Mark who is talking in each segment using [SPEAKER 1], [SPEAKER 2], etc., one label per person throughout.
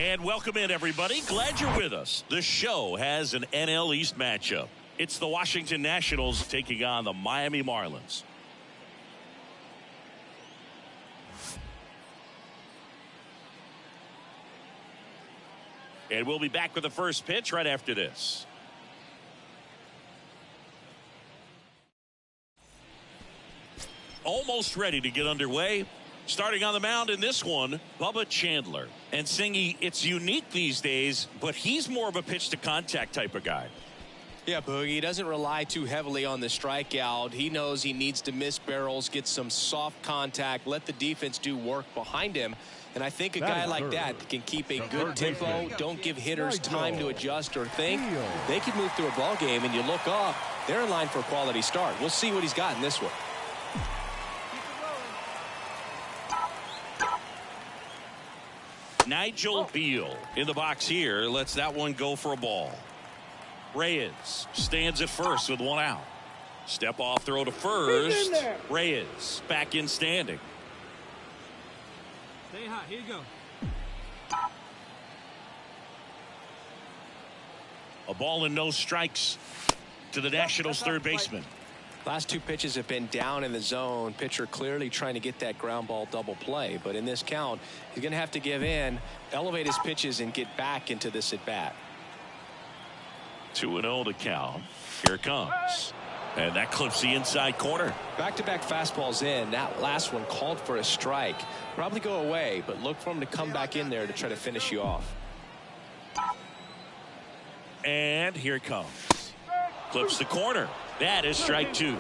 [SPEAKER 1] And welcome in, everybody. Glad you're with us. The show has an NL East matchup. It's the Washington Nationals taking on the Miami Marlins. And we'll be back with the first pitch right after this. Almost ready to get underway. Starting on the mound in this one, Bubba Chandler. And Singy, it's unique these days, but he's more of a pitch to contact type of guy.
[SPEAKER 2] Yeah, Boogie, he doesn't rely too heavily on the strikeout. He knows he needs to miss barrels, get some soft contact, let the defense do work behind him. And I think a guy like that can keep a good tempo, don't give hitters time to adjust or think. They can move through a ball game, and you look up, they're in line for a quality start. We'll see what he's got in this one.
[SPEAKER 1] Nigel Beal in the box here lets that one go for a ball. Reyes stands at first with one out. Step off throw to first. Reyes back in standing.
[SPEAKER 3] Stay hot. Here you go.
[SPEAKER 1] A ball and no strikes to the Nationals third baseman.
[SPEAKER 2] Last two pitches have been down in the zone. Pitcher clearly trying to get that ground ball double play. But in this count, he's going to have to give in, elevate his pitches, and get back into this at bat.
[SPEAKER 1] 2-0 to count. Here it comes. And that clips the inside corner.
[SPEAKER 2] Back-to-back fastballs in. That last one called for a strike. Probably go away, but look for him to come back in there to try to finish you off.
[SPEAKER 1] And here it comes. Clips the corner. That is strike two.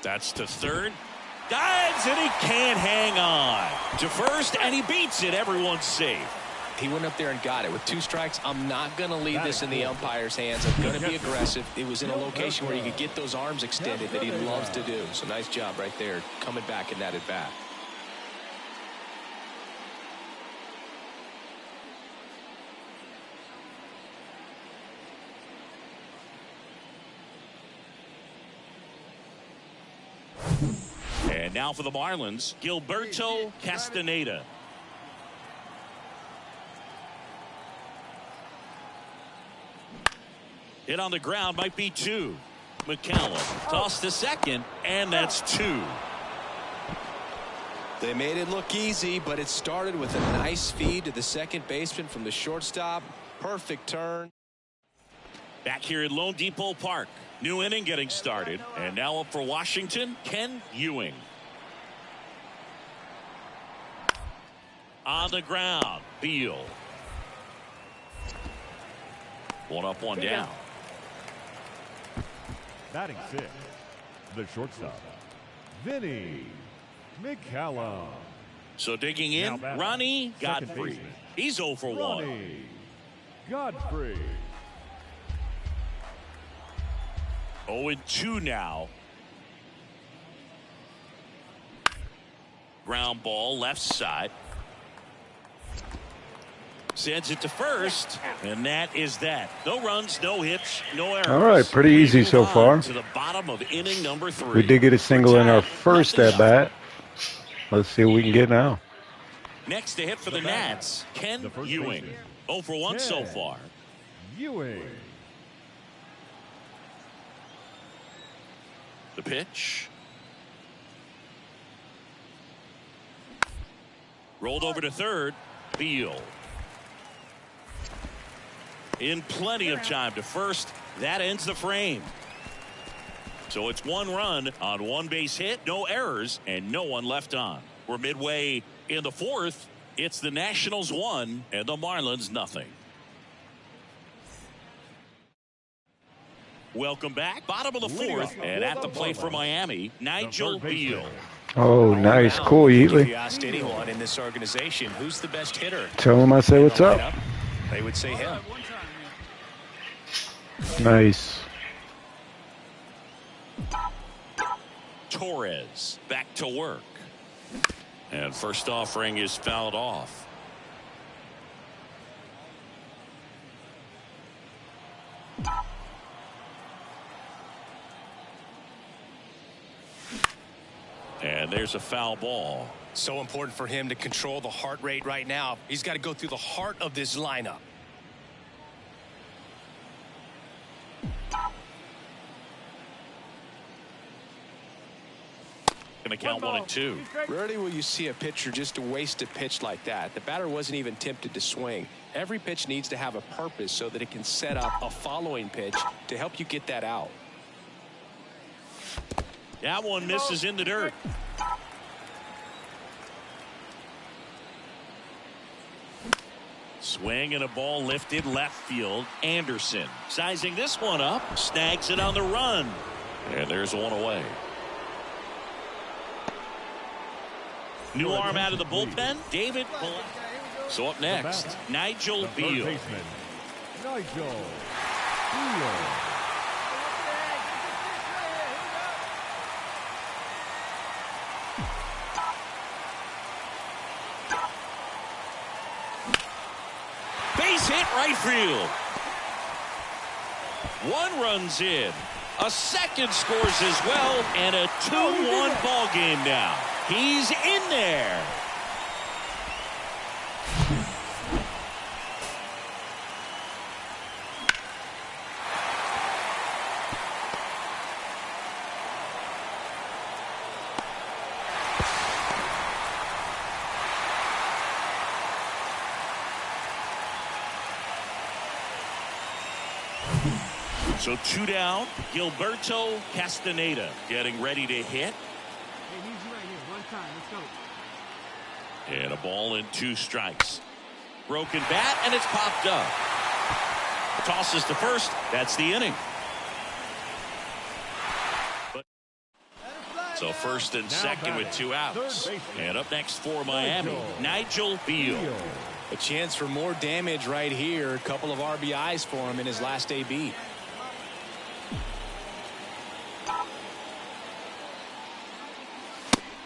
[SPEAKER 1] That's to third. Dives, and he can't hang on. To first, and he beats it. Everyone's safe.
[SPEAKER 2] He went up there and got it. With two strikes, I'm not going to leave this in the umpire's hands. I'm going to be aggressive. It was in a location where you could get those arms extended that he loves to do. So nice job right there, coming back in that at bat.
[SPEAKER 1] And now for the Marlins, Gilberto Castaneda. Hit on the ground, might be two. McCallum tossed to second, and that's two.
[SPEAKER 2] They made it look easy, but it started with a nice feed to the second baseman from the shortstop. Perfect turn.
[SPEAKER 1] Back here at Lone Depot Park. New inning getting started. And now up for Washington, Ken Ewing. On the ground, Beal. One up, one down.
[SPEAKER 4] Batting fifth, the shortstop, Vinny McCallum.
[SPEAKER 1] So digging in, Ronnie Godfrey. He's 0 for 1.
[SPEAKER 4] Ronnie Godfrey.
[SPEAKER 1] 0-2 now. Ground ball left side. Sends it to first, and that is that. No runs, no hits, no errors.
[SPEAKER 5] All right, pretty easy so far.
[SPEAKER 1] To the bottom of inning number 3.
[SPEAKER 5] We did get a single in our first at bat. Let's see what we can get now.
[SPEAKER 1] Next to hit for the Nats, Ken Ewing. 0 for 1 so far.
[SPEAKER 4] Ewing.
[SPEAKER 1] The pitch. Rolled over to third. Beal. In plenty of time to first. That ends the frame. So it's 1 run on 1 base hit, no errors, and no one left on. We're midway in the 4th. It's the Nationals 1 and the Marlins nothing. Welcome back. Bottom of the 4th, and at the plate for Miami, Nigel Beal.
[SPEAKER 5] Oh, nice. Cool, Yeatley.
[SPEAKER 2] If you asked anyone in this organization, who's the best hitter?
[SPEAKER 5] Tell him I say what's up.
[SPEAKER 2] They would say him.
[SPEAKER 5] Nice.
[SPEAKER 1] Torres back to work. And first offering is fouled off. And there's a foul ball.
[SPEAKER 2] So important for him to control the heart rate right now. He's got to go through the heart of this lineup.
[SPEAKER 1] Going to count 1 and 2.
[SPEAKER 2] Rarely will you see a pitcher just waste a pitch like that. The batter wasn't even tempted to swing. Every pitch needs to have a purpose so that it can set up a following pitch to help you get that out.
[SPEAKER 1] That one misses in the dirt. Swing and a ball lifted left field. Anderson sizing this one up, snags it on the run. And there's one away. New arm out of the bullpen, David. So up next, Nigel Beal.
[SPEAKER 4] Nigel Beal.
[SPEAKER 1] Base hit right field. One runs in. A second scores as well, and a 2-1 ball game now. He's in there. So 2 down. Gilberto Castaneda getting ready to hit.
[SPEAKER 3] Hey, he's right here. One time. Let's go.
[SPEAKER 1] And a ball and 2 strikes. Broken bat, and it's popped up. Tosses to first. That's the inning. So first and second with 2 outs. And up next for Miami, Nigel Beal.
[SPEAKER 2] A chance for more damage right here. A couple of RBIs for him in his last AB.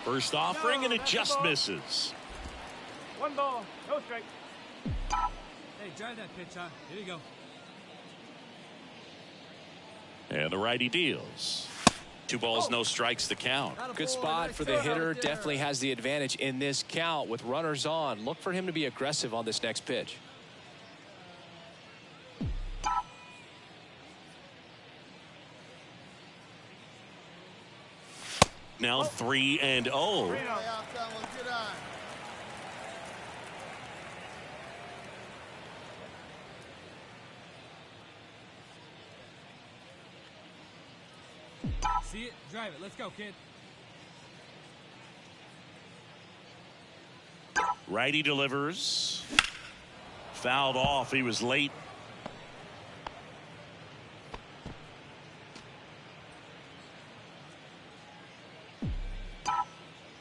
[SPEAKER 1] First offering, and it just misses.
[SPEAKER 3] 1 ball, no strike. Hey, drive that pitch, huh? Here you go.
[SPEAKER 1] And the righty deals. 2 balls, no strikes to count.
[SPEAKER 2] Good spot for the hitter. Definitely has the advantage in this count with runners on. Look for him to be aggressive on this next pitch.
[SPEAKER 1] Now 3-0.
[SPEAKER 3] See it? Drive it. Let's go, kid.
[SPEAKER 1] Righty delivers. Fouled off. He was late.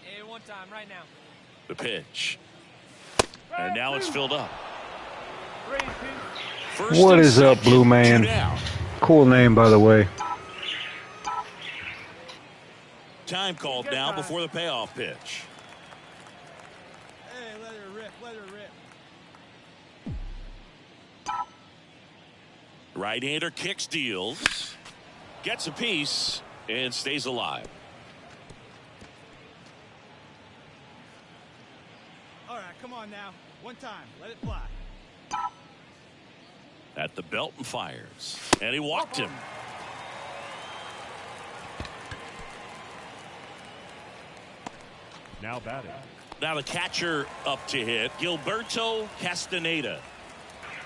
[SPEAKER 3] Hey, 1 time right now.
[SPEAKER 1] The pitch. And now it's filled up. First
[SPEAKER 5] What
[SPEAKER 1] and
[SPEAKER 5] is up,
[SPEAKER 1] second,
[SPEAKER 5] Blue
[SPEAKER 1] 2
[SPEAKER 5] Man?
[SPEAKER 1] down.
[SPEAKER 5] Cool name, by the way.
[SPEAKER 1] Time called now before the payoff pitch.
[SPEAKER 3] Hey, let her rip. Let her rip.
[SPEAKER 1] Right-hander kicks, deals. Gets a piece and stays alive.
[SPEAKER 3] All right, come on now. 1 time. Let it fly.
[SPEAKER 1] At the belt and fires. And he walked him.
[SPEAKER 4] Now batting.
[SPEAKER 1] Now the catcher up to hit, Gilberto Castaneda.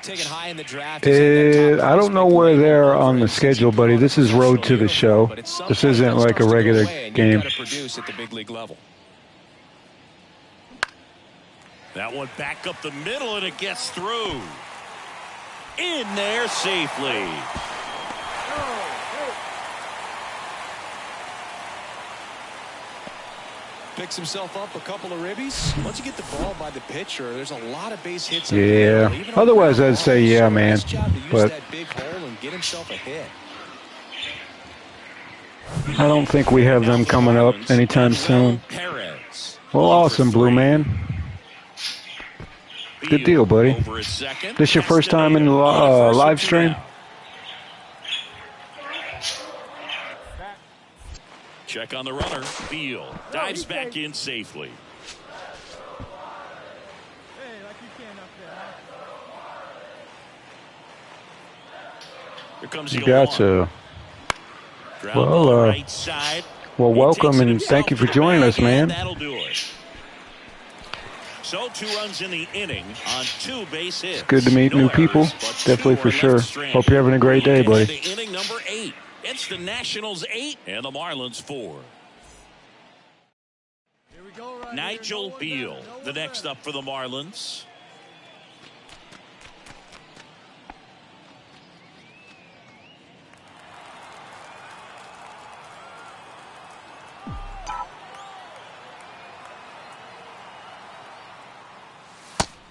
[SPEAKER 2] Taken high in the draft.
[SPEAKER 5] I don't know where they're on the schedule, buddy. This is road to the show. This isn't like a regular game.
[SPEAKER 2] Produce at the big league level.
[SPEAKER 1] That one back up the middle, and it gets through. In there safely.
[SPEAKER 2] Picks himself up a couple of ribbies. Once you get the ball by the pitcher, there's a lot of base hits.
[SPEAKER 5] Yeah. Otherwise, I'd say yeah, man. But
[SPEAKER 2] that big hole and get himself a hit.
[SPEAKER 5] I don't think we have them coming up anytime soon. Well, awesome, Blue Man. Good deal, buddy. This your first time in the live stream?
[SPEAKER 1] Check on the runner. Field dives back in safely. Here comes the
[SPEAKER 5] gotcha. Well,
[SPEAKER 1] right side.
[SPEAKER 5] Well, welcome and thank you for joining us, man.
[SPEAKER 1] That'll do it. So 2 runs in the inning on 2 base hits.
[SPEAKER 5] It's good to meet new people. Definitely for sure. Hope you're having a great day, buddy.
[SPEAKER 1] Inning number 8. It's the Nationals 8 and the Marlins 4. Nigel Beal, the next up for the Marlins.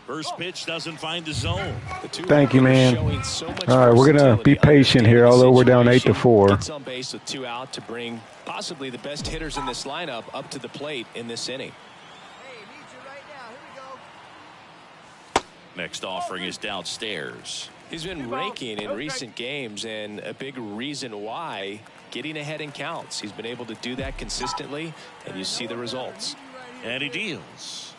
[SPEAKER 1] First pitch doesn't find the zone.
[SPEAKER 5] Thank you, man. All right, we're going to be patient here, although we're down 8-4.
[SPEAKER 2] Gets on base with 2 out to bring possibly the best hitters in this lineup up to the plate in this inning.
[SPEAKER 1] Next offering is downstairs.
[SPEAKER 2] He's been raking in recent games, and a big reason why, getting ahead in counts. He's been able to do that consistently, and you see the results.
[SPEAKER 1] And he deals.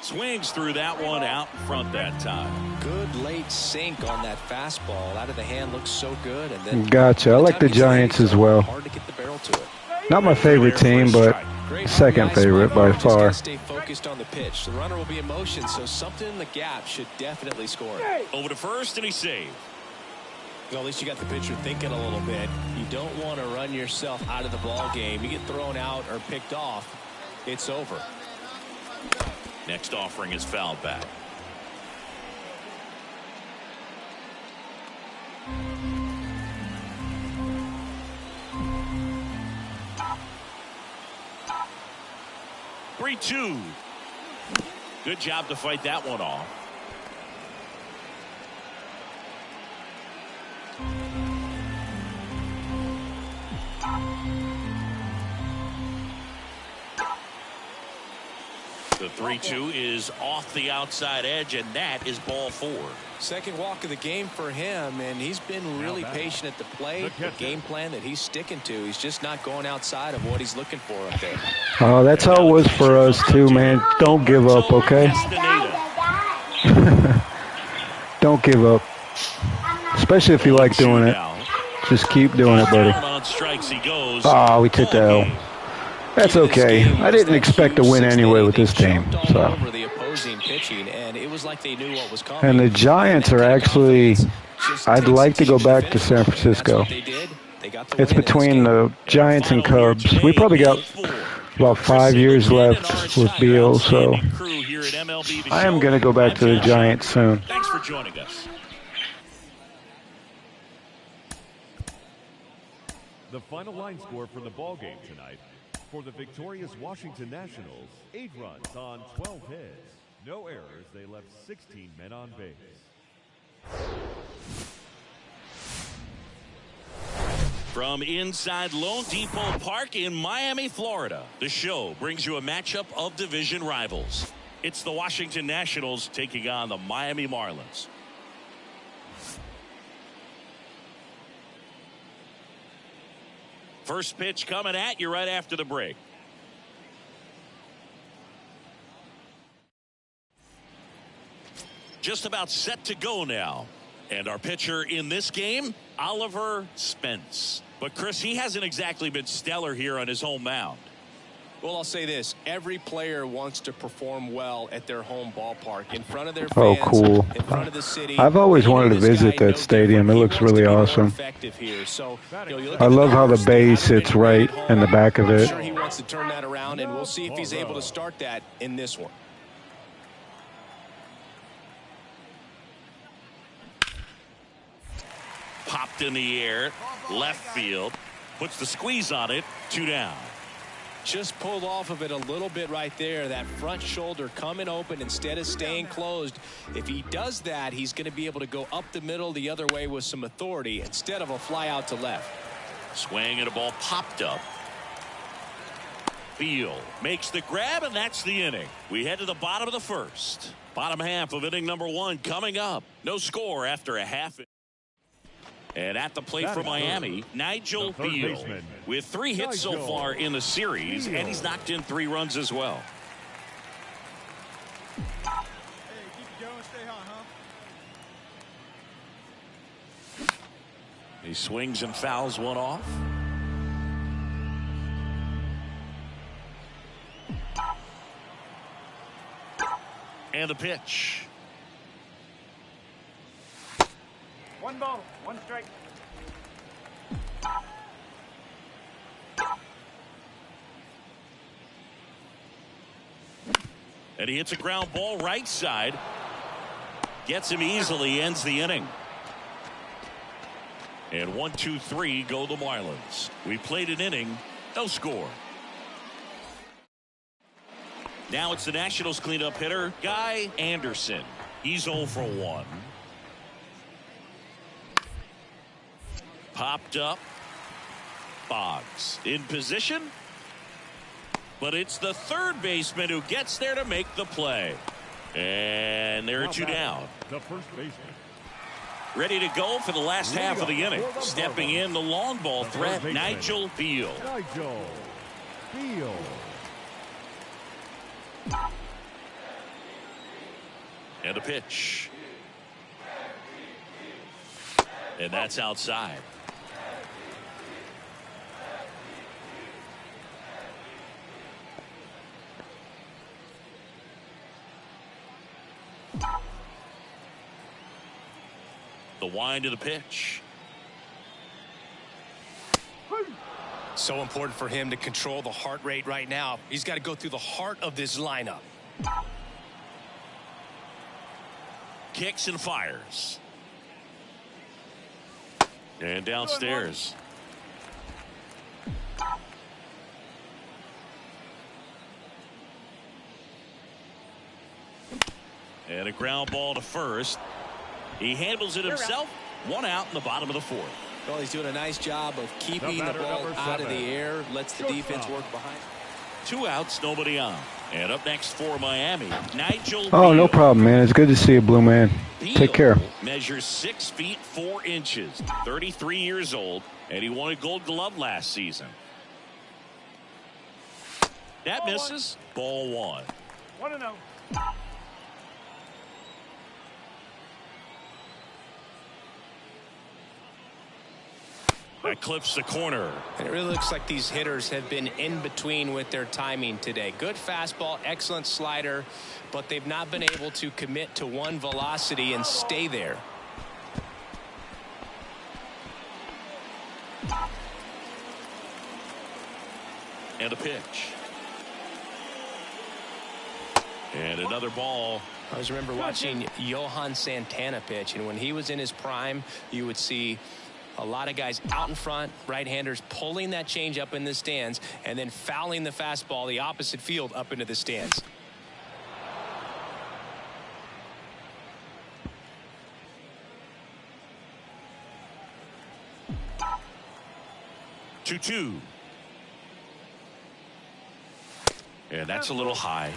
[SPEAKER 1] Swings through that one out in front that time.
[SPEAKER 2] Good late sink on that fastball. Out of the hand looks so good. And then
[SPEAKER 5] gotcha. I like the Giants as well.
[SPEAKER 2] Hard to get the barrel to it.
[SPEAKER 5] Not my favorite team, but second favorite by far.
[SPEAKER 2] Stay focused on the pitch. The runner will be in motion, so something in the gap should definitely score.
[SPEAKER 1] Over to first, and he saved.
[SPEAKER 2] Well, at least you got the pitcher thinking a little bit. You don't want to run yourself out of the ball game. You get thrown out or picked off, it's over.
[SPEAKER 1] Next offering is fouled back. Three-two. Good job to fight that one off. The 3-2 is off the outside edge, and that is ball 4.
[SPEAKER 2] Second walk of the game for him, and he's been really patient at the plate. The game plan that he's sticking to. He's just not going outside of what he's looking for up there.
[SPEAKER 5] Oh, that's how it was for us too, man. Don't give up, okay? Don't give up. Especially if you like doing it. Just keep doing it, buddy. Oh, we took the L. That's okay. I didn't expect to win anyway with this team. So. And the Giants are actually, I'd like to go back to San Francisco. It's between the Giants and Cubs. We probably got about 5 years left with Beal, so I am going to go back to the Giants soon.
[SPEAKER 1] Thanks for joining us.
[SPEAKER 4] The final line score for the ball game tonight. For the victorious Washington Nationals, 8 runs on 12 hits. No errors. They left 16 men on base.
[SPEAKER 1] From inside Lone Depot Park in Miami, Florida, the show brings you a matchup of division rivals. It's the Washington Nationals taking on the Miami Marlins. First pitch coming at you right after the break. Just about set to go now. And our pitcher in this game, Oliver Spence. But Chris, he hasn't exactly been stellar here on his home mound.
[SPEAKER 2] Well, I'll say this. Every player wants to perform well at their home ballpark, in front of their fans,
[SPEAKER 5] oh, cool.
[SPEAKER 2] in front of the city.
[SPEAKER 5] I've always wanted to visit that stadium. It looks really awesome.
[SPEAKER 2] So,
[SPEAKER 5] I love how the base sits right in the back of it.
[SPEAKER 2] I'm sure he wants to turn that around, and we'll see if he's able to start that in this one.
[SPEAKER 1] Popped in the air, left field, puts the squeeze on it, 2 down.
[SPEAKER 2] Just pulled off of it a little bit right there. That front shoulder coming open instead of staying closed. If he does that, he's going to be able to go up the middle the other way with some authority instead of a fly out to left.
[SPEAKER 1] Swing and a ball popped up. Beal makes the grab, and that's the inning. We head to the bottom of the first. Bottom half of inning number 1 coming up. No score after a half. And at the plate for Miami, Nigel Beal with 3 hits so far in the series, and he's knocked in 3 runs as well.
[SPEAKER 3] Hey, keep it going, stay hot, huh?
[SPEAKER 1] He swings and fouls one off. And the pitch.
[SPEAKER 3] 1 ball, 1 strike.
[SPEAKER 1] And he hits a ground ball right side. Gets him easily, ends the inning. And 1, 2, 3 go the Marlins. We played an inning, no score. Now it's the Nationals cleanup hitter, Guy Anderson. He's 0 for 1. Popped up. Boggs in position. But it's the third baseman who gets there to make the play. And there are 2 down.
[SPEAKER 4] The first baseman.
[SPEAKER 1] Ready to go for the last half of the inning. Stepping in the long ball threat, Nigel Beal.
[SPEAKER 4] Nigel Beal.
[SPEAKER 1] And a pitch. And that's outside. The wind of the pitch.
[SPEAKER 2] So important for him to control the heart rate right now. He's got to go through the heart of this lineup.
[SPEAKER 1] Kicks and fires. And downstairs. And a ground ball to first. He handles it himself. 1 out in the bottom of the 4th.
[SPEAKER 2] Well, he's doing a nice job of keeping the ball out of the air. Lets the defense work behind.
[SPEAKER 1] 2 outs, nobody on. And up next for Miami, Nigel
[SPEAKER 5] Oh,
[SPEAKER 1] Beal.
[SPEAKER 5] no problem, man. It's good to see you, Blue Man.
[SPEAKER 1] Beal
[SPEAKER 5] Take care.
[SPEAKER 1] measures 6 feet 4 inches, 33 years old, and he won a Gold Glove last season. That misses. Ball 1.
[SPEAKER 3] 1-0.
[SPEAKER 1] That clips the corner.
[SPEAKER 2] And it really looks like these hitters have been in between with their timing today. Good fastball, excellent slider, but they've not been able to commit to one velocity and stay there.
[SPEAKER 1] And a pitch. And another ball.
[SPEAKER 2] I always remember watching Johan Santana pitch, and when he was in his prime, you would see a lot of guys out in front, right-handers pulling that change up in the stands and then fouling the fastball the opposite field up into the stands.
[SPEAKER 1] Two. And that's a little high.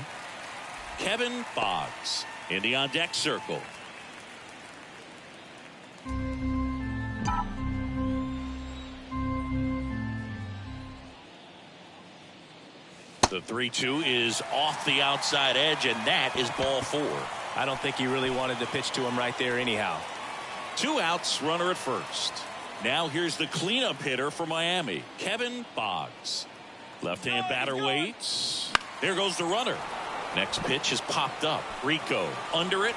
[SPEAKER 1] Kevin Boggs in the on-deck circle. The 3-2 is off the outside edge, and that is ball 4.
[SPEAKER 2] I don't think he really wanted to pitch to him right there anyhow.
[SPEAKER 1] 2 outs, runner at first. Now here's the cleanup hitter for Miami, Kevin Boggs. Left-hand batter waits. There goes the runner. Next pitch is popped up. Rico under it.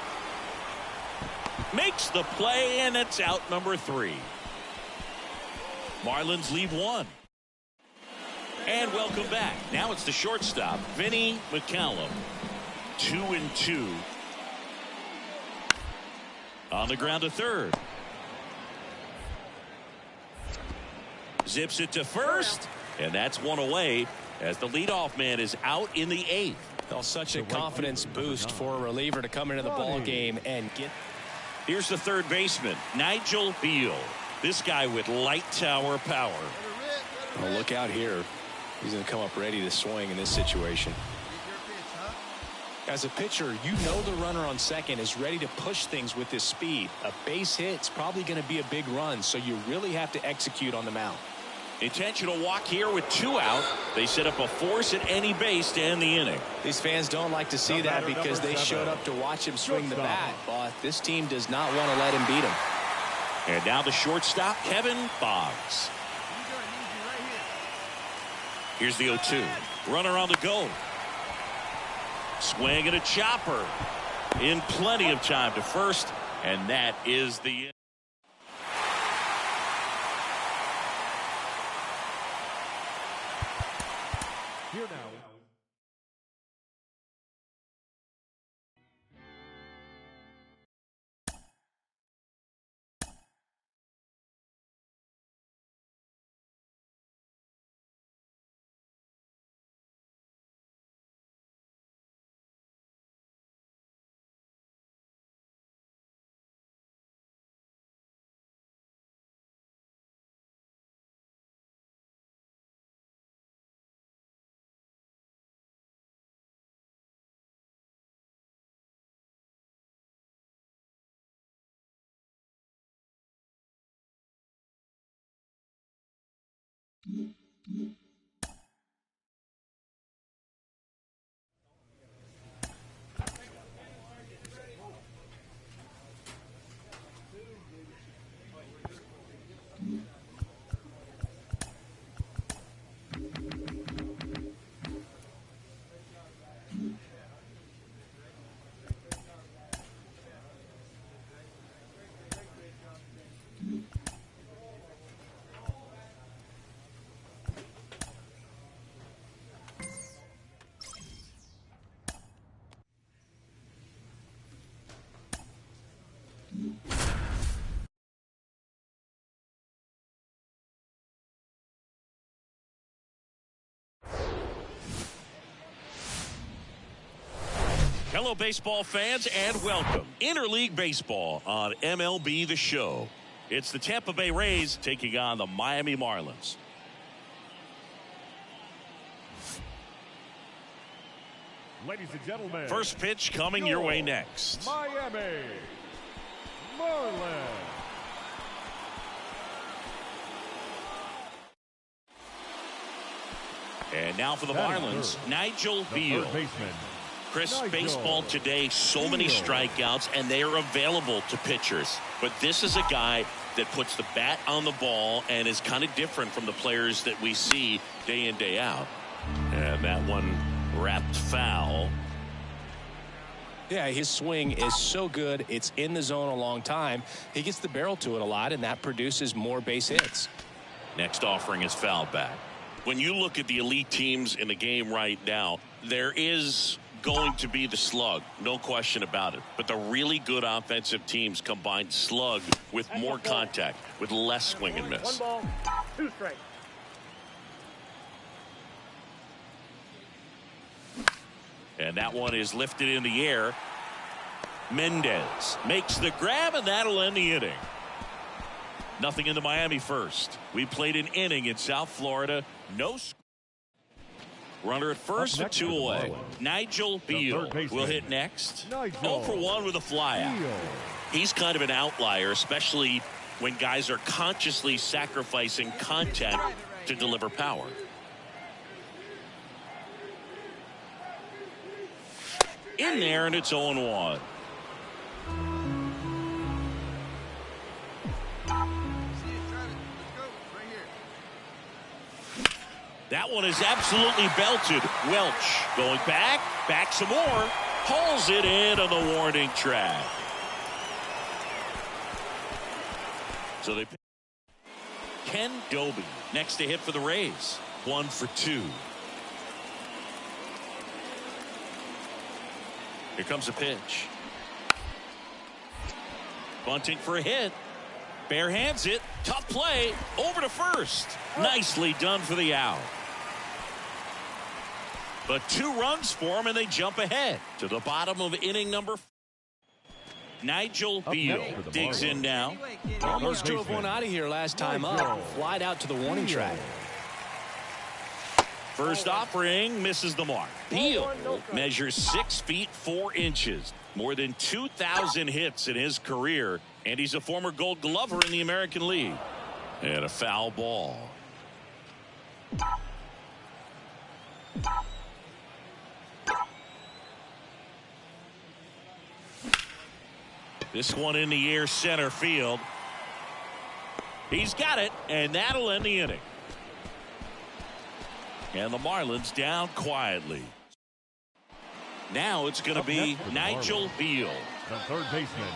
[SPEAKER 1] Makes the play, and it's out number 3. Marlins leave 1. And welcome back. Now it's the shortstop, Vinny McCallum. 2-2. On the ground to third. Zips it to first, and that's 1 away as the leadoff man is out in the 8th.
[SPEAKER 2] Well, such a confidence boost for a reliever to come into the ball game and get.
[SPEAKER 1] Here's the third baseman, Nigel Beal. This guy with light tower power.
[SPEAKER 2] Oh, look out here. He's going to come up ready to swing in this situation. As a pitcher, you know the runner on second is ready to push things with his speed. A base hit's probably going to be a big run, so you really have to execute on the mound.
[SPEAKER 1] Intentional walk here with 2 out. They set up a force at any base to end the inning.
[SPEAKER 2] These fans don't like to see that because they showed up to watch him swing the bat, but this team does not want to let him beat him.
[SPEAKER 1] And now the shortstop, Kevin Boggs. Here's the 0-2. Runner on the go. Swing and a chopper. In plenty of time to first, and that is the end.
[SPEAKER 4] Here now.
[SPEAKER 1] Hello, baseball fans, and welcome. Interleague Baseball on MLB The Show. It's the Tampa Bay Rays taking on the Miami Marlins.
[SPEAKER 4] Ladies and gentlemen.
[SPEAKER 1] First pitch coming your way next.
[SPEAKER 4] Miami Marlins.
[SPEAKER 1] And now for the Marlins, Nigel Beal. Chris, baseball today, so many strikeouts, and they are available to pitchers. But this is a guy that puts the bat on the ball and is kind of different from the players that we see day in, day out. And that one wrapped foul.
[SPEAKER 2] Yeah, his swing is so good. It's in the zone a long time. He gets the barrel to it a lot, and that produces more base hits.
[SPEAKER 1] Next offering is fouled back. When you look at the elite teams in the game right now, there is going to be the slug, no question about it. But the really good offensive teams combine slug with more contact, with less swing and miss.
[SPEAKER 3] 1 ball, 2 strikes.
[SPEAKER 1] And that one is lifted in the air. Mendez makes the grab, and that'll end the inning. Nothing in the Miami first. We played an inning in South Florida. No score. Runner at first with 2 away. Nigel Beal will hit next. 0 for 1 with a flyout. He's kind of an outlier, especially when guys are consciously sacrificing contact to deliver power. In there, and it's 0-1. That one is absolutely belted. Welch going back some more, pulls it in on the warning track. So they Ken Doby next to hit for the Rays. 1 for 2. Here comes a pitch. Bunting for a hit. Bare hands it. Tough play. Over to first. Nicely done for the out. But 2 runs for him, and they jump ahead to the bottom of inning number 4. Nigel Beal digs in now.
[SPEAKER 2] Almost drove one out of here last time up. Flied out to the warning track.
[SPEAKER 1] First offering misses the mark. Beal measures 6 feet 4 inches. More than 2,000 hits in his career. And he's a former Gold Glover in the American League. And a foul ball. This one in the air center field. He's got it, and that'll end the inning. And the Marlins down quietly. Now it's going to be Nigel Beal.
[SPEAKER 4] The third baseman,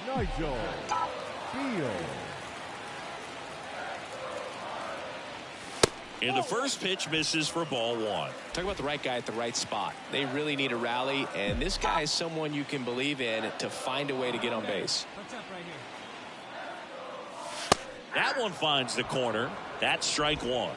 [SPEAKER 4] Nigel Beal.
[SPEAKER 1] And the first pitch misses for ball 1.
[SPEAKER 2] Talk about the right guy at the right spot. They really need a rally, and this guy is someone you can believe in to find a way to get on base.
[SPEAKER 1] That one finds the corner. That's strike 1.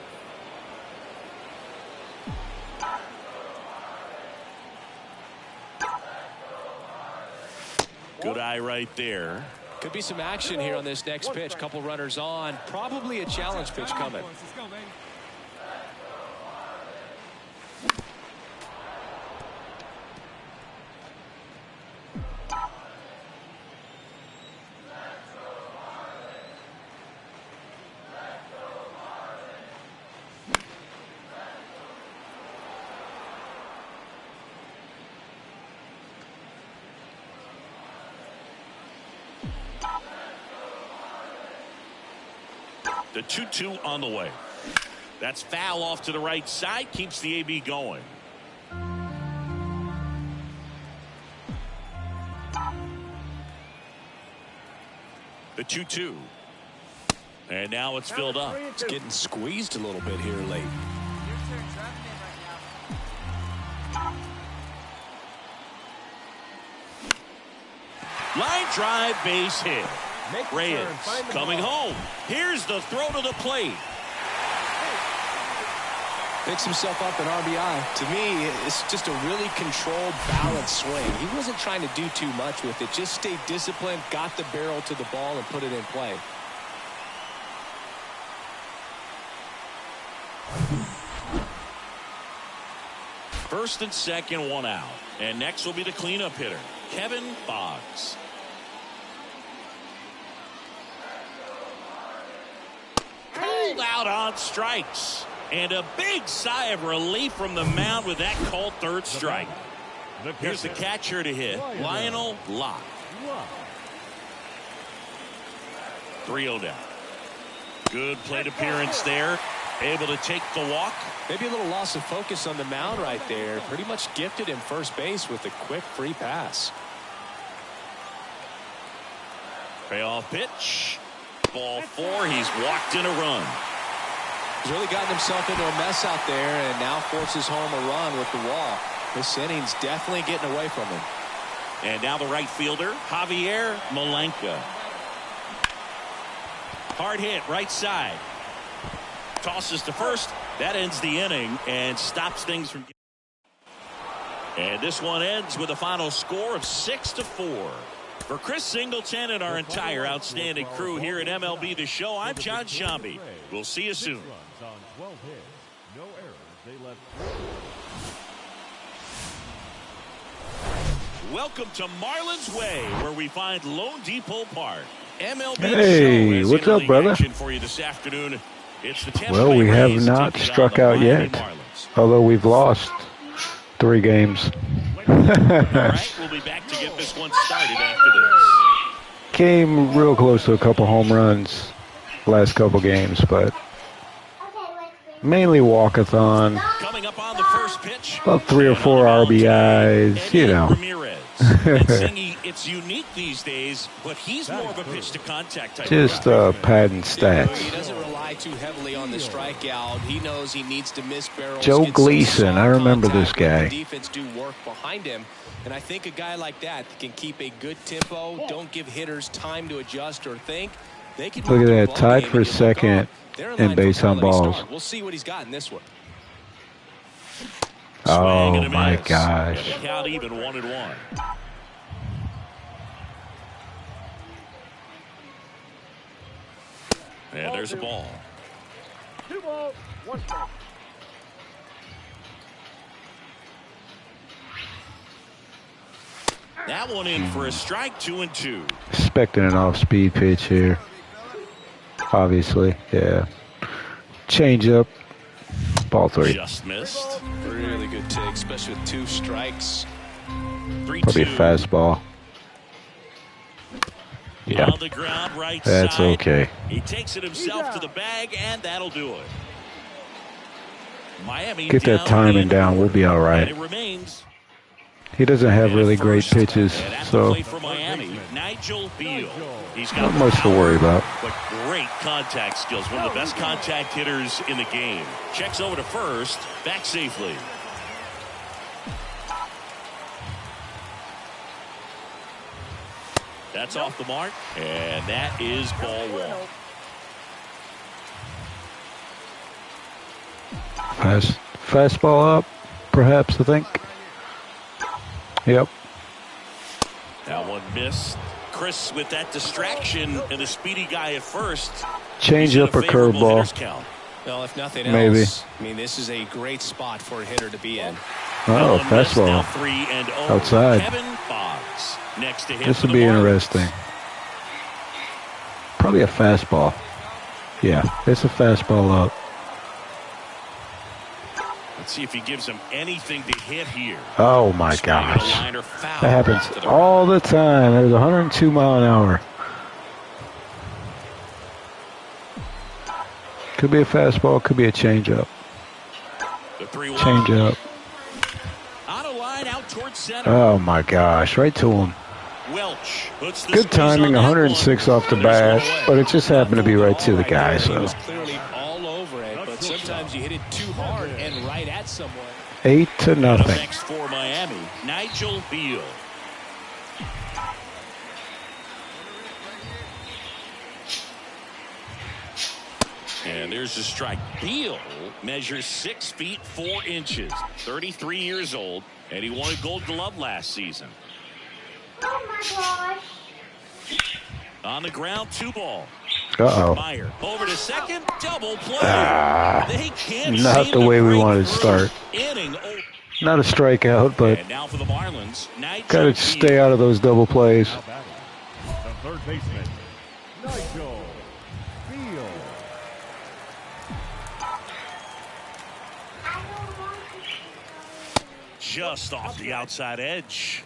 [SPEAKER 1] Good eye right there.
[SPEAKER 2] Could be some action here on this next pitch. Couple runners on. Probably a challenge pitch coming.
[SPEAKER 1] The 2-2 on the way. That's foul off to the right side. Keeps the AB going. The 2-2. And now it's filled up.
[SPEAKER 2] It's getting squeezed a little bit here late.
[SPEAKER 1] Line drive, base hit. Reyes coming home. Here's the throw to the plate.
[SPEAKER 2] Picks himself up an RBI. To me, it's just a really controlled, balanced swing. He wasn't trying to do too much with it. Just stayed disciplined, got the barrel to the ball, and put it in play.
[SPEAKER 1] First and second, 1 out. And next will be the cleanup hitter, Kevin Boggs. Pulled out on strikes. And a big sigh of relief from the mound with that called third strike. Here's the catcher to hit, Lionel Locke. 3-0 down. Good plate appearance there. Able to take the walk.
[SPEAKER 2] Maybe a little loss of focus on the mound right there. Pretty much gifted him first base with a quick free pass.
[SPEAKER 1] Payoff pitch. Ball 4. He's walked in a run.
[SPEAKER 2] He's really gotten himself into a mess out there and now forces home a run with the walk. This inning's definitely getting away from him.
[SPEAKER 1] And now the right fielder, Javier Malenka. Hard hit, right side. Tosses to first. That ends the inning and stops things from. And this one ends with a final score of 6-4. For Chris Singleton and our entire outstanding crew here at MLB The Show, I'm John Shambi. We'll see you soon.
[SPEAKER 4] On 12 hits, no errors. They left.
[SPEAKER 1] Welcome to Marlins Way, where we find Lone Depot Park. MLB
[SPEAKER 5] Hey, what's up, brother?
[SPEAKER 1] For you this afternoon. It's the
[SPEAKER 5] Well, we have not struck out yet, although we've lost 3 games.
[SPEAKER 1] All right, we'll be back to get this one started after this.
[SPEAKER 5] Came real close to a couple home runs last couple games, but mainly walkathon.
[SPEAKER 1] Coming up on the first pitch.
[SPEAKER 5] About 3 or 4 RBIs, you know.
[SPEAKER 1] It's unique these days, but he's more of a pitch to contact type.
[SPEAKER 5] Just padding stats.
[SPEAKER 2] He doesn't rely too heavily on the strikeout. He knows he needs to miss barrels.
[SPEAKER 5] Joe Gleason, I remember this guy.
[SPEAKER 2] Defense do work behind him, and I think a guy like that can keep a good tempo. Don't give hitters time to adjust or think. They can
[SPEAKER 5] look at that, tied for second in base on balls.
[SPEAKER 2] We'll see what he's got in this one.
[SPEAKER 5] Oh my gosh!
[SPEAKER 1] Count even 1-1. And there's a ball.
[SPEAKER 3] 2 balls, 1 strike.
[SPEAKER 1] That one in for a strike, 2-2.
[SPEAKER 5] Expecting an off-speed pitch here. Obviously, yeah. Change up. Ball 3.
[SPEAKER 1] Just missed.
[SPEAKER 2] Really good take, especially with 2 strikes.
[SPEAKER 1] 3-2.
[SPEAKER 5] Probably a fastball. Yeah.
[SPEAKER 1] On the ground, right
[SPEAKER 5] That's
[SPEAKER 1] side.
[SPEAKER 5] okay.
[SPEAKER 1] He takes it himself to the bag, and that'll do it. Miami
[SPEAKER 5] Get that timing down. We'll be all right.
[SPEAKER 1] And it remains.
[SPEAKER 5] He doesn't have really great pitches, so
[SPEAKER 1] For Miami, Nigel Beal. He's got
[SPEAKER 5] not much to worry about.
[SPEAKER 1] But great contact skills. One of the best contact hitters in the game. Checks over to first. Back safely. That's off the mark. And that is ball 1.
[SPEAKER 5] Fastball up, perhaps, I think. Yep.
[SPEAKER 1] That one missed. Chris with that distraction and the speedy guy at first.
[SPEAKER 5] Change up or curveball.
[SPEAKER 2] Well, if nothing else,
[SPEAKER 5] maybe.
[SPEAKER 2] I mean, this is a great spot for a hitter to be in.
[SPEAKER 5] Oh, fastball. Outside.
[SPEAKER 1] Kevin Boggs next to him.
[SPEAKER 5] This would be interesting. Probably a fastball. Yeah, it's a fastball up.
[SPEAKER 1] Let's see if he gives him anything to hit here.
[SPEAKER 5] Oh, my gosh. That happens all the time. There's 102 mile an hour. Could be a fastball, could be a changeup. Changeup.
[SPEAKER 1] Out of line, out towards center.
[SPEAKER 5] Oh, my gosh. Right to him.
[SPEAKER 1] Welch puts the
[SPEAKER 5] good timing, 106 off the bat, but it just happened to be right to the guy. So.
[SPEAKER 2] He was clearly all over it, but sometimes you hit it too hard and right at someone.
[SPEAKER 5] 8-0.
[SPEAKER 1] Next for Miami, Nigel Beal. And there's the strike. Beal measures 6 feet 4 inches, 33 years old, and he won a Gold Glove last season.
[SPEAKER 6] Oh my gosh.
[SPEAKER 1] On the ground, 2 ball.
[SPEAKER 5] Uh-oh.
[SPEAKER 1] Meyer over to second, double play. They can't
[SPEAKER 5] not the way we wanted to start. Not a strikeout, but
[SPEAKER 1] and now for the Marlins,
[SPEAKER 5] got to stay out of those double plays.
[SPEAKER 4] The third baseman, Nigel Beal.
[SPEAKER 1] Just off the outside edge.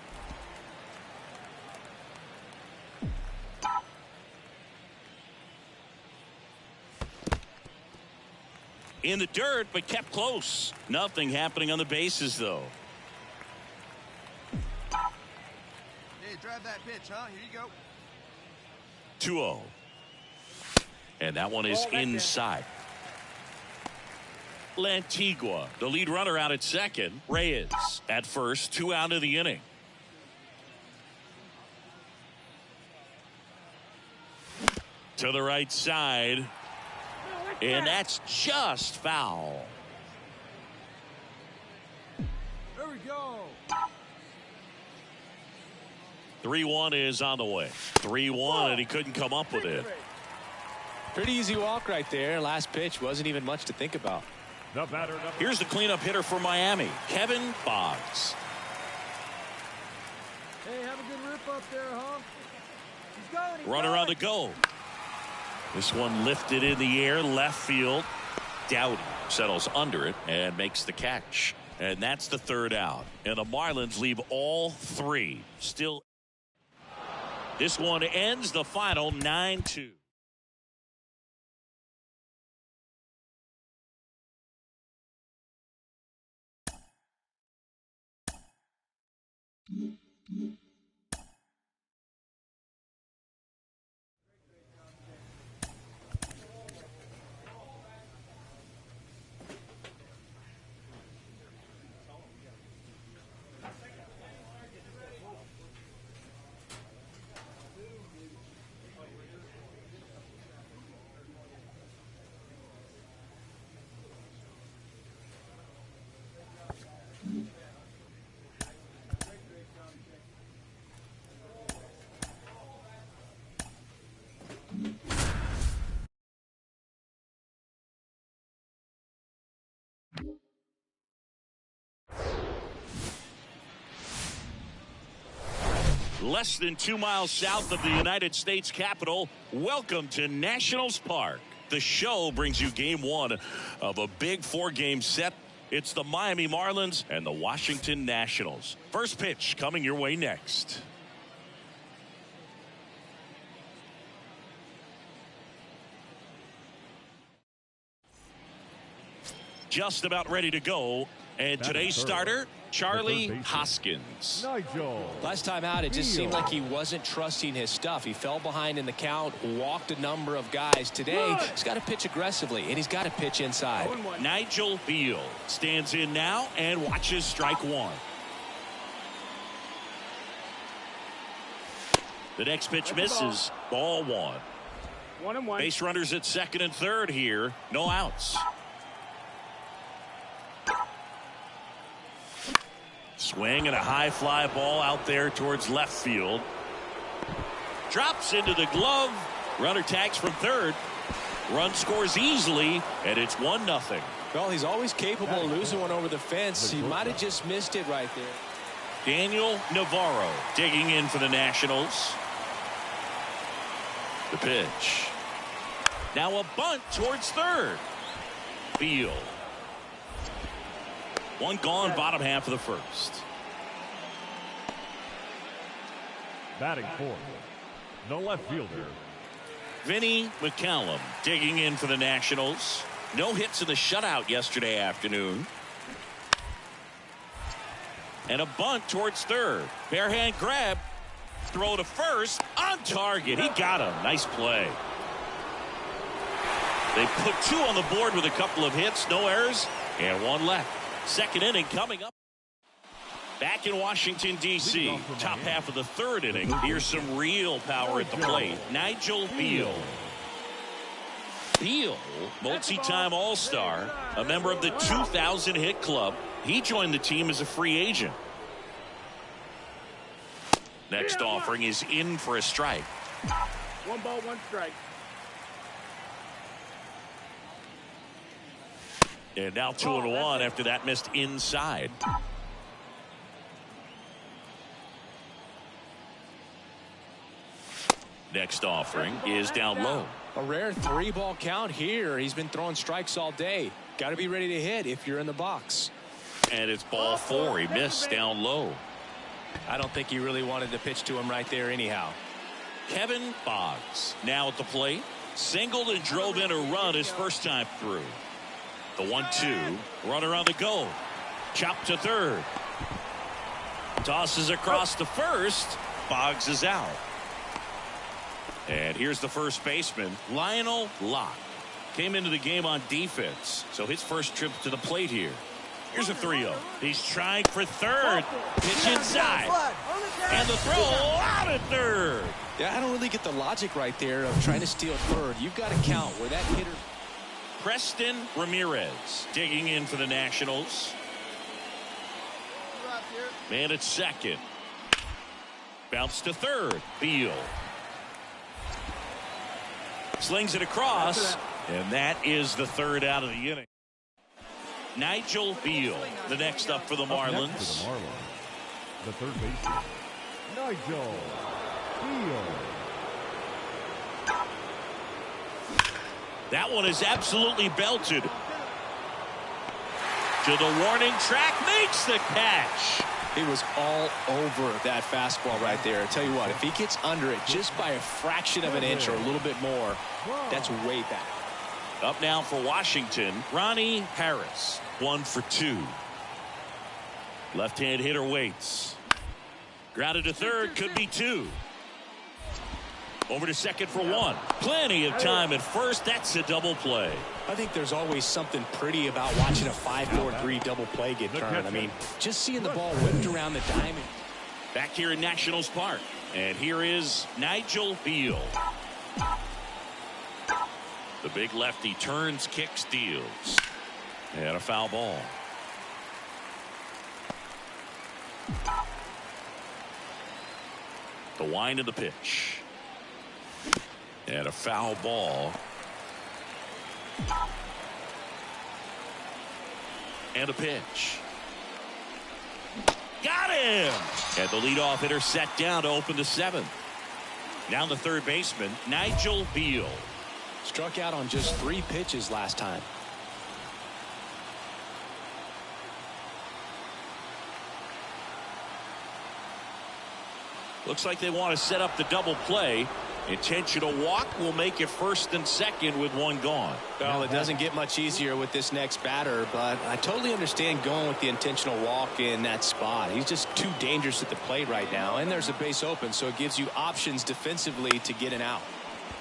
[SPEAKER 1] In the dirt, but kept close. Nothing happening on the bases, though.
[SPEAKER 7] Hey, drive that pitch, huh? Here you go.
[SPEAKER 1] 2-0. And that one is inside. Lantigua, the lead runner out at second. Reyes at first, 2 out of the inning. To the right side. And that's just foul.
[SPEAKER 7] There we go.
[SPEAKER 1] 3-1 is on the way. 3-1, and he couldn't come up with it.
[SPEAKER 2] Pretty easy walk right there. Last pitch wasn't even much to think about.
[SPEAKER 4] The batter,
[SPEAKER 1] Here's the cleanup hitter for Miami, Kevin Boggs.
[SPEAKER 3] Hey, have a good rip up there, huh? He's going.
[SPEAKER 1] Runner on the go. This one lifted in the air, left field. Dowdy settles under it and makes the catch. And that's the 3rd out. And the Marlins leave all 3 still. This one ends the final 9-2. Less than 2 miles south of the United States Capitol, welcome to Nationals Park. The show brings you game one of a big 4-game set. It's the Miami Marlins and the Washington Nationals. First pitch coming your way next. Just about ready to go. And today's starter, Charlie Hoskins.
[SPEAKER 2] Last time out, it just seemed like he wasn't trusting his stuff. He fell behind in the count, walked a number of guys. Today, he's got to pitch aggressively, and he's got to pitch inside.
[SPEAKER 1] Nigel Beal stands in now and watches strike one. The next pitch misses. Ball one.
[SPEAKER 3] 1-1.
[SPEAKER 1] Base runners at second and third here. No outs. Swing and a high fly ball out there towards left field. Drops into the glove. Runner tags from third. Run scores easily, and it's 1-0.
[SPEAKER 2] Well, he's always capable of losing one over the fence. He might have just missed it right there.
[SPEAKER 1] Daniel Navarro digging in for the Nationals. The pitch. Now a bunt towards third. Beal. One gone, bottom half of the first.
[SPEAKER 4] Batting fourth, the left fielder,
[SPEAKER 1] Vinny McCallum digging in for the Nationals. No hits in the shutout yesterday afternoon. And a bunt towards third. Bare hand grab. Throw to first. On target. He got him. Nice play. They put 2 on the board with a couple of hits. No errors. And 1 left. Second inning coming up. Back in Washington, D.C. Top half of the third inning. Here's some real power at the plate. Nigel Beal. Beal, multi-time All-Star, a member of the 2,000 hit club. He joined the team as a free agent. Next offering is in for a strike.
[SPEAKER 3] 1 ball, 1 strike.
[SPEAKER 1] And now 2-1 after that missed inside. Next offering is down low.
[SPEAKER 2] A rare 3-ball count here. He's been throwing strikes all day. Got to be ready to hit if you're in the box.
[SPEAKER 1] And it's ball 4. He missed down low.
[SPEAKER 2] I don't think he really wanted to pitch to him right there anyhow.
[SPEAKER 1] Kevin Boggs now at the plate. Singled and drove in a run his first time through. The 1-2. Runner on the go. Chop to third. Tosses across to first. Boggs is out. And here's the first baseman, Lionel Locke. Came into the game on defense, so his first trip to the plate here. Here's a 3-0. He's trying for third. Pitch inside. And the throw out at third.
[SPEAKER 2] Yeah, I don't really get the logic right there of trying to steal third. You've got to count where that hitter.
[SPEAKER 1] Preston Ramirez digging in for the Nationals. Man at second. Bounce to third. Beal. Slings it across, and that is the third out of the inning. Nigel Beal, the next up for the Marlins.
[SPEAKER 4] The third baseman, Nigel Beal.
[SPEAKER 1] That one is absolutely belted. To the warning track, makes the catch.
[SPEAKER 2] He was all over that fastball right there. I tell you what, if he gets under it just by a fraction of an inch or a little bit more, that's way back.
[SPEAKER 1] Up now for Washington, Ronnie Harris, 1 for 2. Left-hand hitter waits. Grounded to third, could be 2. Over to second for 1. Plenty of time at first. That's a double play.
[SPEAKER 2] I think there's always something pretty about watching a 5-4-3 double play get turned. I mean, just seeing the ball whipped around the diamond.
[SPEAKER 1] Back here in Nationals Park. And here is Nigel Beal. The big lefty turns, kicks, deals. And a foul ball. The wind of the pitch. And a foul ball. And a pitch. Got him. And the leadoff hitter set down to open the 7th. Now the third baseman, Nigel Beal.
[SPEAKER 2] Struck out on just 3 pitches last time.
[SPEAKER 1] Looks like they want to set up the double play. Intentional walk will make it 1st and 2nd with 1 gone.
[SPEAKER 2] Well, it doesn't get much easier with this next batter, but I totally understand going with the intentional walk in that spot. He's just too dangerous at the plate right now, and there's a base open, so it gives you options defensively to get an out.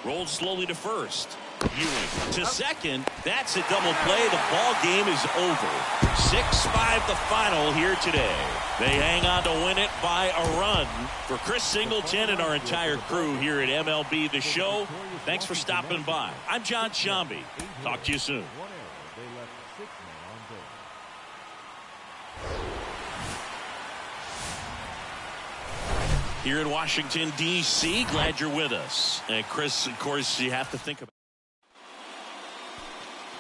[SPEAKER 1] Rolled slowly to first. Ewing to second. That's a double play. The ball game is over. 6-5 the final here today. They hang on to win it by a run. For Chris Singleton and our entire crew here at MLB The Show, thanks for stopping by. I'm John Shambi. Talk to you soon. Here in Washington, D.C., glad you're with us. And Chris, of course, you have to think about.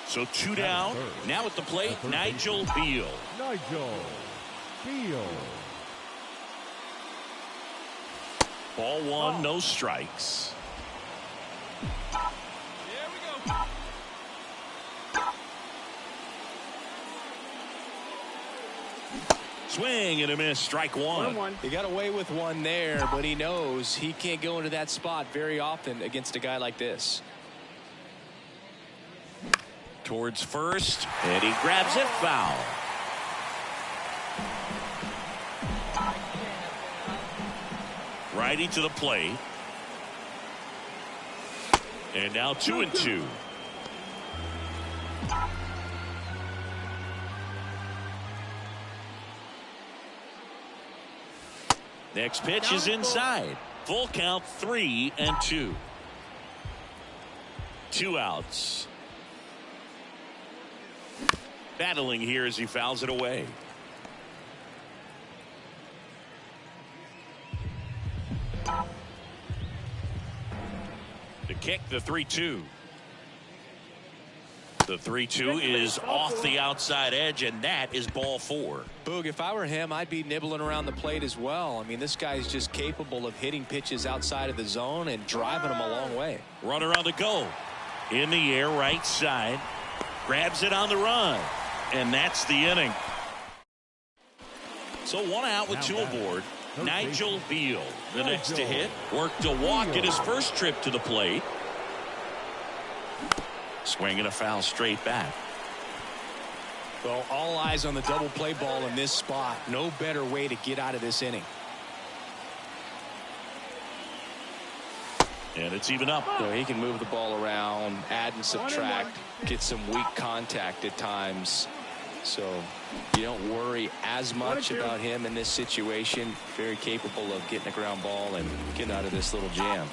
[SPEAKER 1] So 2 down. Now at the plate, Nigel Beal. Ball 1, no strikes.
[SPEAKER 3] Here we go.
[SPEAKER 1] Swing and a miss, strike 1.
[SPEAKER 2] He got away with 1 there, but he knows he can't go into that spot very often against a guy like this.
[SPEAKER 1] Towards first, and he grabs it foul. Righty to the plate. And now 2-2. Next pitch is inside. Full count, 3-2. 2 outs. Battling here as he fouls it away. The kick, the 3-2. The 3-2 is off the outside edge, and that is ball 4.
[SPEAKER 2] Boog, if I were him, I'd be nibbling around the plate as well. I mean, this guy's just capable of hitting pitches outside of the zone and driving them a long way.
[SPEAKER 1] Runner on the go. In the air, right side. Grabs it on the run. And that's the inning. So 1 out with 2 aboard. Nigel Beal, the next to hit. Worked a walk at his first trip to the plate. Swinging a foul straight back.
[SPEAKER 2] Well, all eyes on the double play ball in this spot. No better way to get out of this inning.
[SPEAKER 1] And it's even up.
[SPEAKER 2] So he can move the ball around, add and subtract, get some weak contact at times. So you don't worry as much about him in this situation. Very capable of getting a ground ball and getting out of this little jam.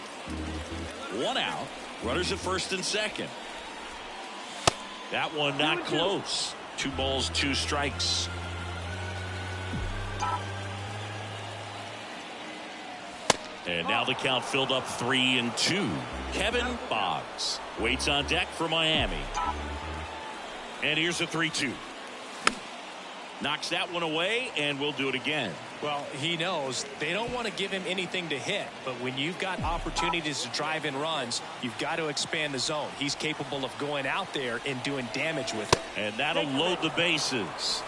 [SPEAKER 1] 1 out. Runners at first and second. That one not close. 2 balls, 2 strikes. And now the count filled up 3-2. Kevin Boggs waits on deck for Miami. And here's a 3-2. Knocks that one away, and we'll do it again.
[SPEAKER 2] Well, he knows they don't want to give him anything to hit, but when you've got opportunities to drive in runs, you've got to expand the zone. He's capable of going out there and doing damage with it.
[SPEAKER 1] And that'll load the bases.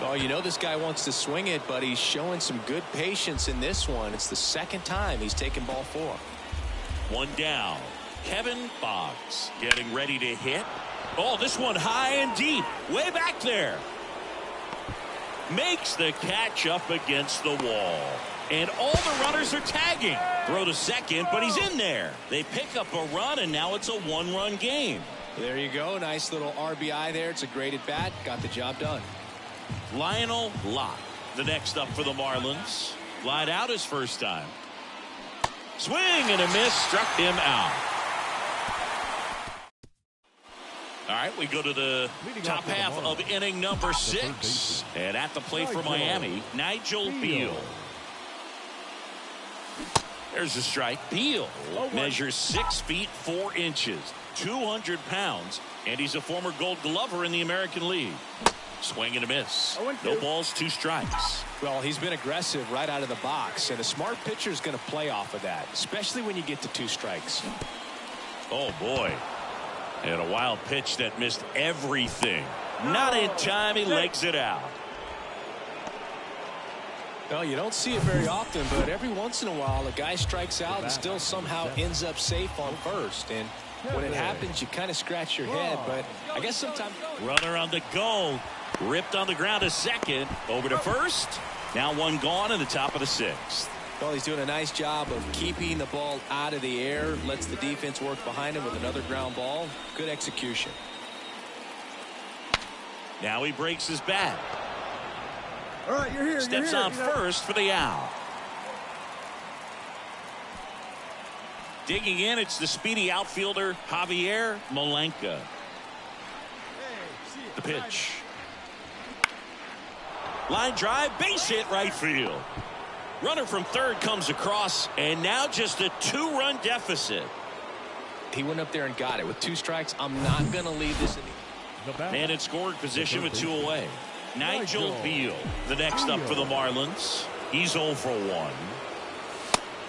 [SPEAKER 2] Oh, you know this guy wants to swing it, but he's showing some good patience in this one. It's the 2nd time he's taken ball 4.
[SPEAKER 1] 1 down. Kevin Boggs getting ready to hit. Oh, this one high and deep. Way back there. Makes the catch up against the wall. And all the runners are tagging. Throw to second, but he's in there. They pick up a run, and now it's a 1-run game.
[SPEAKER 2] There you go. Nice little RBI there. It's a great at bat. Got the job done.
[SPEAKER 1] Lionel Lott, the next up for the Marlins. Lied out his first time. Swing and a miss, struck him out. All right, we go to the top half of inning number 6. And at the plate for Miami, Nigel Beal. There's a strike. Beal measures 6 feet 4 inches, 200 pounds, and he's a former Gold Glover in the American League. Swing and a miss. No balls, 2 strikes.
[SPEAKER 2] Well, he's been aggressive right out of the box, and a smart pitcher is going to play off of that, especially when you get to 2 strikes.
[SPEAKER 1] Oh, boy. And a wild pitch that missed everything. Not in time. He legs it out.
[SPEAKER 2] Well, you don't see it very often, but every once in a while, a guy strikes out and still somehow ends up safe on first. And when it happens, you kind of scratch your head, but I guess sometimes.
[SPEAKER 1] Runner on the go. Ripped on the ground to second. Over to first. Now 1 gone in the top of the 6th.
[SPEAKER 2] Well, he's doing a nice job of keeping the ball out of the air. Lets the defense work behind him with another ground ball. Good execution.
[SPEAKER 1] Now he breaks his bat.
[SPEAKER 7] All right, you're here.
[SPEAKER 1] Steps on first for the out. Digging in, it's the speedy outfielder Javier Malenka. The pitch. Line drive, base hit right field. Runner from third comes across, and now just a 2-run deficit.
[SPEAKER 2] He went up there and got it. With 2 strikes, I'm not going to leave this in.
[SPEAKER 1] Man in scoring position with 2 away. Nigel Beal, the next up for the Marlins. He's 0 for 1.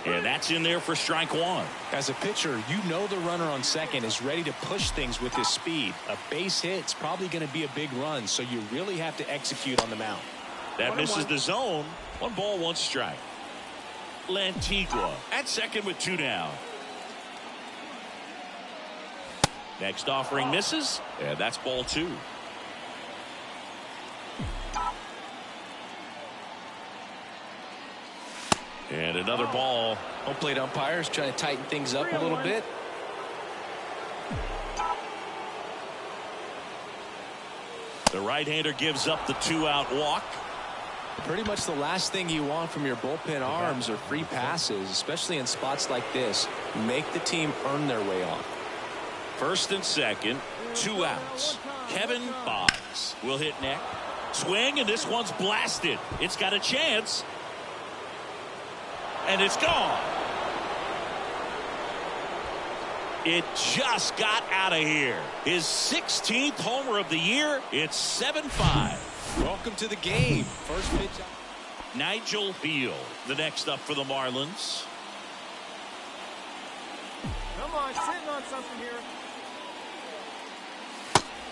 [SPEAKER 1] And that's in there for strike 1.
[SPEAKER 2] As a pitcher, you know the runner on second is ready to push things with his speed. A base hit's probably going to be a big run, so you really have to execute on the mound.
[SPEAKER 1] That misses the zone. 1 ball, 1 strike. Lantigua at second with 2 down. Next offering misses, and that's ball 2. And another ball.
[SPEAKER 2] Home plate umpires trying to tighten things up a little bit.
[SPEAKER 1] The right-hander gives up the 2-out walk.
[SPEAKER 2] Pretty much the last thing you want from your bullpen arms are free passes, especially in spots like this. Make the team earn their way on.
[SPEAKER 1] First and second, 2 outs. Kevin Boggs will hit next. Swing, and this one's blasted. It's got a chance. And it's gone. It just got out of here. His 16th homer of the year. It's 7-5.
[SPEAKER 2] Welcome to the game. First pitch.
[SPEAKER 1] Nigel Beal, the next up for the Marlins.
[SPEAKER 3] Come on, sitting on something here.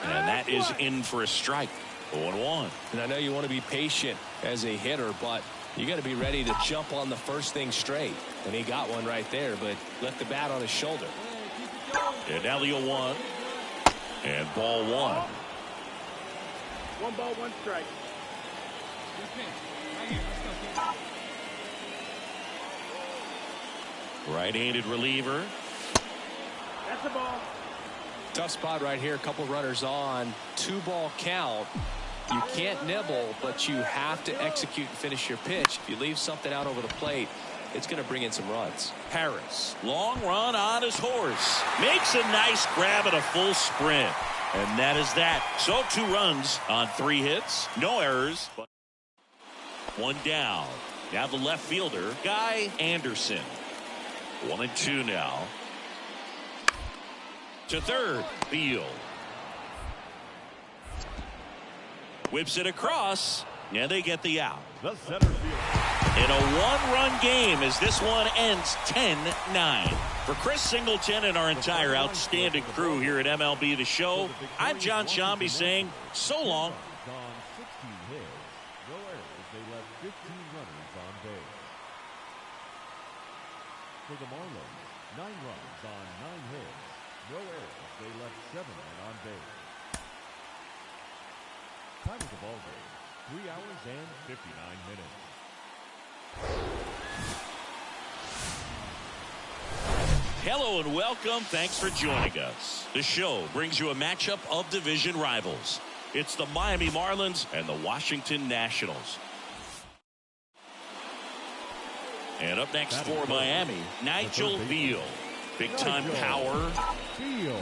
[SPEAKER 1] And that is in for a strike. 0-1.
[SPEAKER 2] And I know you want to be patient as a hitter, but you got to be ready to jump on the first thing straight. And he got one right there, but left the bat on his shoulder.
[SPEAKER 1] And now the 0-1. And ball 1.
[SPEAKER 3] 1 ball, 1 strike.
[SPEAKER 1] Right-handed reliever.
[SPEAKER 3] That's the ball.
[SPEAKER 2] Tough spot right here. A couple runners on. 2-ball count. You can't nibble, but you have to execute and finish your pitch. If you leave something out over the plate, it's going to bring in some runs.
[SPEAKER 1] Harris, long run on his horse. Makes a nice grab at a full sprint. And that is that. So 2 runs on 3 hits. No errors. But 1 down. Now the left fielder, Guy Anderson. 1-2 now. To third, Beal. Whips it across, and they get the out.
[SPEAKER 4] The center field.
[SPEAKER 1] In a 1-run game as this one ends 10-9. For Chris Singleton and our entire outstanding crew here at MLB The Show, I'm John Shambi saying so long.
[SPEAKER 4] On 16 hits, no errors, they left 15 runners on base. For the Marlins, 9 runs on 9 hits, no errors, they left 7 men on base. Time of the ball game, 3 hours and 59 minutes.
[SPEAKER 1] Hello and welcome. Thanks for joining us. The show brings you a matchup of division rivals. It's the Miami Marlins and the Washington Nationals. And up next for Miami, Nigel Beal. Big time power.
[SPEAKER 4] Beal.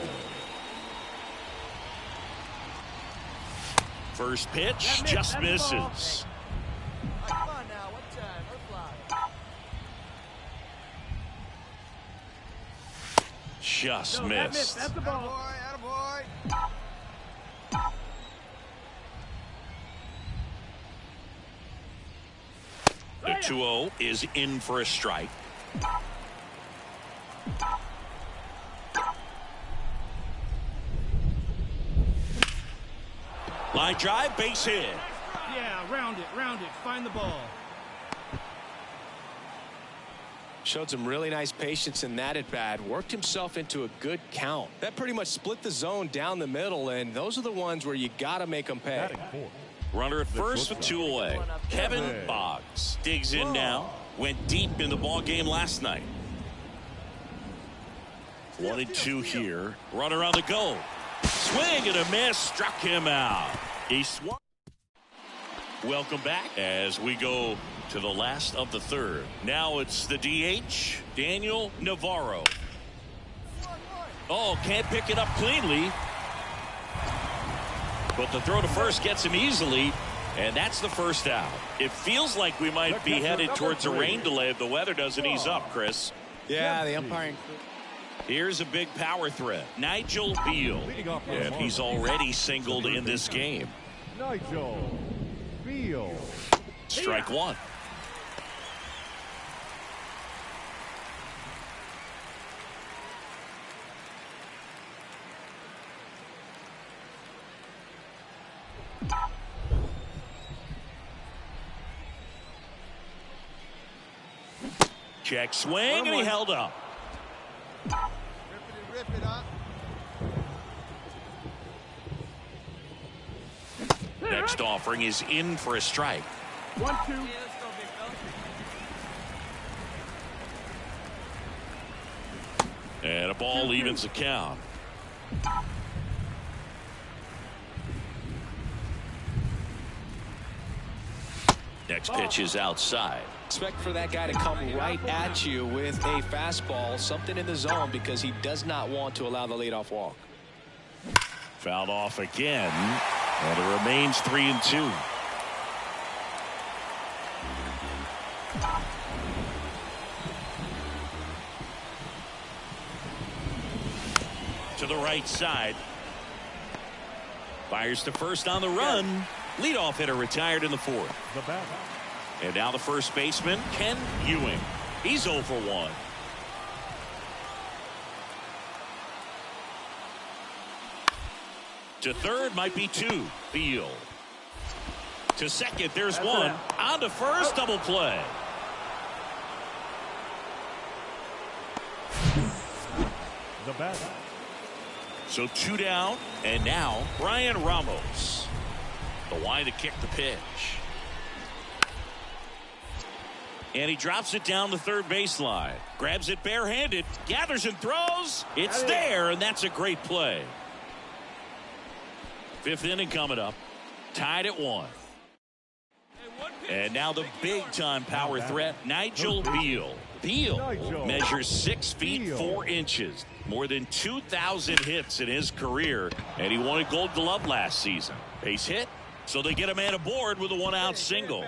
[SPEAKER 1] First pitch just misses.
[SPEAKER 7] Come on now, what time? We're flying.
[SPEAKER 1] Just
[SPEAKER 3] No,
[SPEAKER 1] missed.
[SPEAKER 3] That's the ball.
[SPEAKER 7] Attaboy, attaboy.
[SPEAKER 1] 2-0 is in for a strike. Line drive, base hit.
[SPEAKER 3] Yeah, round it, find the ball.
[SPEAKER 2] Showed some really nice patience in that at bat. Worked himself into a good count. That pretty much split the zone down the middle, and those are the ones where you got to make them pay.
[SPEAKER 1] Runner at first with 2 away. Kevin Boggs digs in now. Went deep in the ball game last night. 1-2 here. Runner on the go. Swing and a miss. Struck him out. He swung. Welcome back as we go to the last of the third. Now it's the DH, Daniel Navarro. Oh, can't pick it up cleanly. But the throw to first gets him easily, and that's the first out. It feels like we might be headed towards a rain delay if the weather doesn't ease up, Chris.
[SPEAKER 2] Yeah, the umpiring.
[SPEAKER 1] Here's a big power threat, Nigel Beal. And he's already singled in this game.
[SPEAKER 4] Nigel Beal.
[SPEAKER 1] Strike one. Check swing, and he held up.
[SPEAKER 7] Rip it, huh?
[SPEAKER 1] Next offering is in for a strike.
[SPEAKER 3] 1-2. Yeah, let's go, big fella.
[SPEAKER 1] And a ball evens the count. Next pitch is outside.
[SPEAKER 2] Expect for that guy to come right at you with a fastball, something in the zone, because he does not want to allow the leadoff walk.
[SPEAKER 1] Fouled off again, and it remains 3-2. To the right side. Fires to first on the run. Leadoff hitter retired in the fourth.
[SPEAKER 4] The batter.
[SPEAKER 1] And now the first baseman, Ken Ewing. He's 0 for 1. To third might be 2. Beal. To second, there's 1. On to first, double play.
[SPEAKER 4] The batter.
[SPEAKER 1] So 2 down, and now Brian Ramos. The line to kick the pitch. And he drops it down the third baseline. Grabs it barehanded. Gathers and throws. It's there, and that's a great play. Fifth inning coming up. Tied at 1. And now the big-time power threat, Nigel Beal. Beal measures 6 feet 4 inches. More than 2,000 hits in his career. And he won a Gold Glove last season. Base hit. So they get a man aboard with a 1-out single.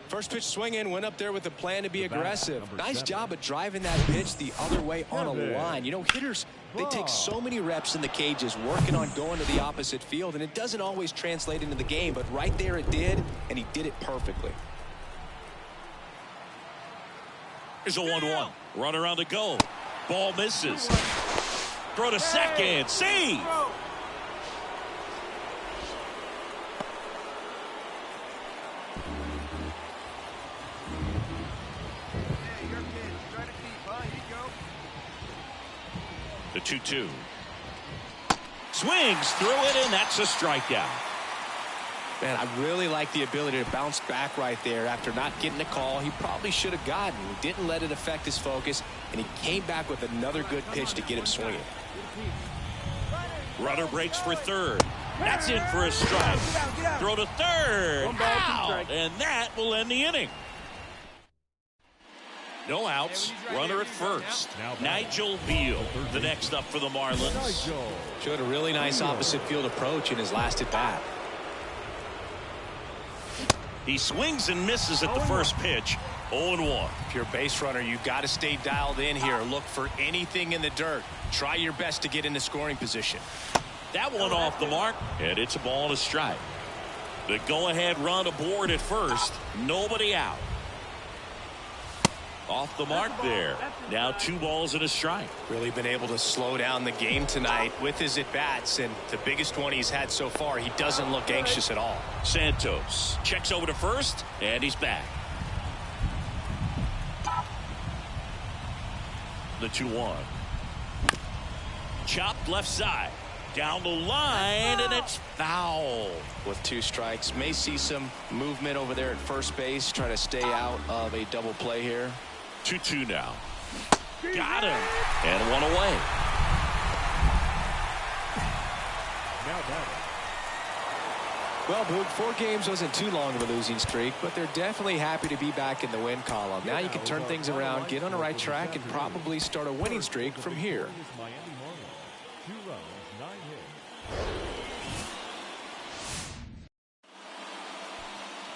[SPEAKER 2] First pitch swing in, went up there with a plan to be aggressive. Nice job of driving that pitch the other way on a line. You know, hitters, they take so many reps in the cages working on going to the opposite field, and it doesn't always translate into the game, but right there it did, and he did it perfectly.
[SPEAKER 1] Here's a 1-1. Runner on the go. Ball misses. Throw to second. Save. The 2-2. Swings through it, and that's a strikeout.
[SPEAKER 2] Man, I really like the ability to bounce back right there after not getting a call he probably should have gotten. He didn't let it affect his focus, and he came back with another good pitch to get him swinging.
[SPEAKER 1] Runner breaks for third. That's in for a strike. Throw to third. Out, and that will end the inning. No outs. Runner at first. Nigel Beal, the next up for the Marlins.
[SPEAKER 2] Showed a really nice opposite field approach in his last at bat.
[SPEAKER 1] He swings and misses at the first pitch. 0-1.
[SPEAKER 2] If you're a base runner, you've got to stay dialed in here. Look for anything in the dirt. Try your best to get into scoring position.
[SPEAKER 1] That one off the mark, and it's a ball and a strike. The go-ahead run aboard at first. Nobody out. Off the mark there. Now 2 balls and a strike.
[SPEAKER 2] Really been able to slow down the game tonight with his at-bats, and the biggest one he's had so far, he doesn't look anxious at all.
[SPEAKER 1] Santos checks over to first, and he's back. The 2-1. Chopped left side. Down the line, and it's foul.
[SPEAKER 2] With 2 strikes, may see some movement over there at first base, trying to stay out of a double play here.
[SPEAKER 1] 2-2 now. Got him. And 1 away.
[SPEAKER 4] Now batting.
[SPEAKER 2] Well, Boog, 4 games wasn't too long of a losing streak, but they're definitely happy to be back in the win column. Now you can turn things around, get on the right track, and probably start a winning streak from here.
[SPEAKER 4] 2 runs, 9 hits.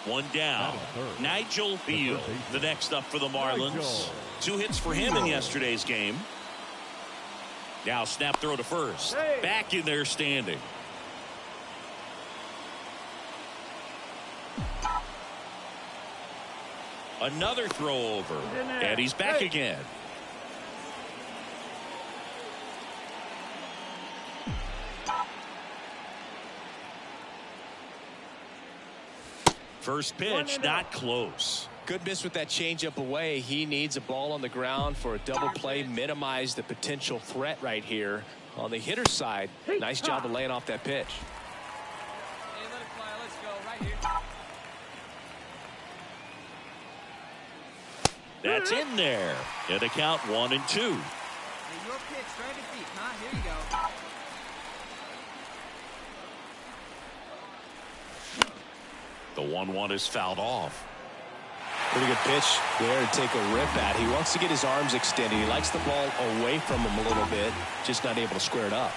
[SPEAKER 1] 1 down. Nigel Beal, the next up for the Marlins. 2 hits for him in yesterday's game. Now snap throw to first. Back in there standing. Another throw over. And he's back again. First pitch, not close.
[SPEAKER 2] Good miss with that changeup away. He needs a ball on the ground for a double play, minimize the potential threat right here. On the hitter's side, nice job of laying off that pitch.
[SPEAKER 3] Hey, let it fly. Let's go right here.
[SPEAKER 1] That's in there. And the count 1-2.
[SPEAKER 7] Hey, your pitch, stranded feet, huh? Here you go.
[SPEAKER 1] The 1-1 is fouled off.
[SPEAKER 2] Pretty good pitch there to take a rip at. He wants to get his arms extended. He likes the ball away from him a little bit, just not able to square it up.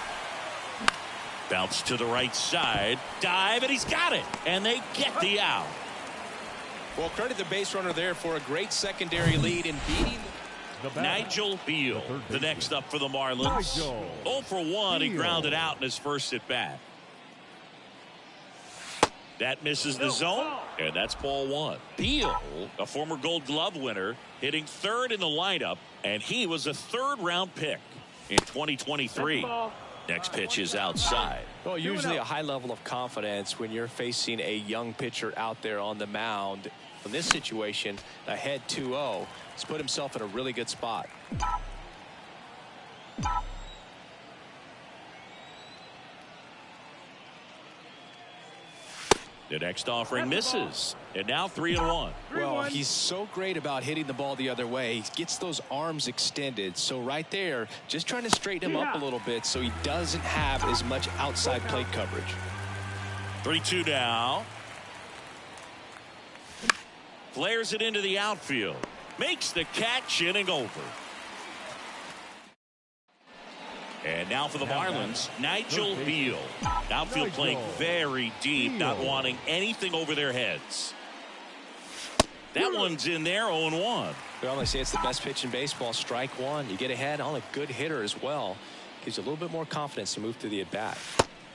[SPEAKER 1] Bounce to the right side. Dive, and he's got it. And they get the out.
[SPEAKER 2] Well, credit the base runner there for a great secondary lead in beating
[SPEAKER 1] Nigel Beal, the next up for the Marlins. 0 for 1. He grounded out in his first at bat. That misses the zone, and that's ball 1. Beal, a former Gold Glove winner, hitting 3rd in the lineup, and he was a 3rd-round pick in 2023. Next pitch is outside.
[SPEAKER 2] Well, usually a high level of confidence when you're facing a young pitcher out there on the mound. In this situation, ahead 2-0, he's put himself in a really good spot.
[SPEAKER 1] The next offering misses, and now 3-1.
[SPEAKER 2] Well, he's so great about hitting the ball the other way. He gets those arms extended. So right there, just trying to straighten him up a little bit so he doesn't have as much outside plate coverage.
[SPEAKER 1] 3-2 now. Flares it into the outfield. Makes the catch, inning over. And now for the Marlins, Nigel Beal. Outfield playing very deep, not wanting anything over their heads. That one's in there, 0-1.
[SPEAKER 2] Well, they say it's the best pitch in baseball, strike 1. You get ahead on a good hitter as well. Gives you a little bit more confidence to move through the at-bat.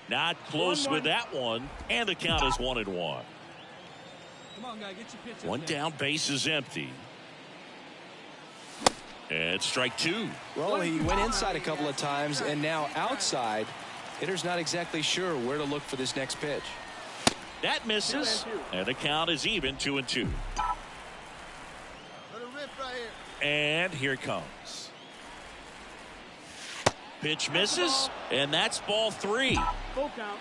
[SPEAKER 1] Not close with that one, and the count is 1-1.
[SPEAKER 3] Come on, guy, get your pitch.
[SPEAKER 1] 1 down, base is empty. And strike 2.
[SPEAKER 2] Well, he went inside a couple of times, and now outside. Hitter's not exactly sure where to look for this next pitch.
[SPEAKER 1] That misses, and the count is even, 2-2.
[SPEAKER 7] Let it rip right here.
[SPEAKER 1] And here it comes. Pitch misses, and that's ball 3.
[SPEAKER 3] Full count.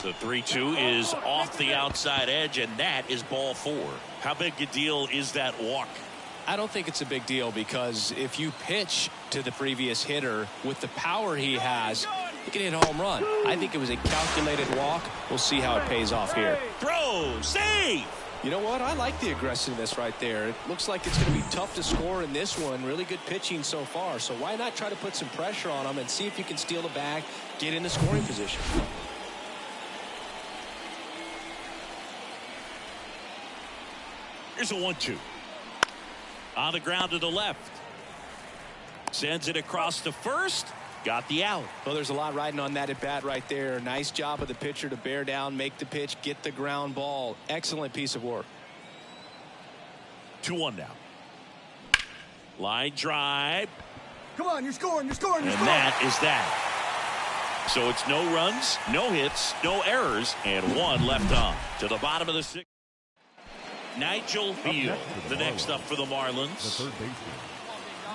[SPEAKER 1] The 3-2 is off the outside edge, and that is ball 4. How big a deal is that walk?
[SPEAKER 2] I don't think it's a big deal, because if you pitch to the previous hitter with the power he has, he can hit a home run. I think it was a calculated walk. We'll see how it pays off here.
[SPEAKER 1] Throw, save.
[SPEAKER 2] You know what? I like the aggressiveness right there. It looks like it's going to be tough to score in this one. Really good pitching so far. So why not try to put some pressure on him and see if you can steal the bag, get in the scoring position.
[SPEAKER 1] Here's a 1-2. On the ground to the left. Sends it across to first, got the out.
[SPEAKER 2] Well, there's a lot riding on that at bat right there. Nice job of the pitcher to bear down, make the pitch, get the ground ball. Excellent piece of work.
[SPEAKER 1] 2-1 now. Line drive.
[SPEAKER 7] Come on, you're scoring, you're scoring, you're
[SPEAKER 1] And
[SPEAKER 7] scoring.
[SPEAKER 1] that is that. So it's no runs, no hits, no errors, and 1 left on. To the bottom of the 6th. Nigel Beal, the next up for the Marlins.
[SPEAKER 4] The third baseman,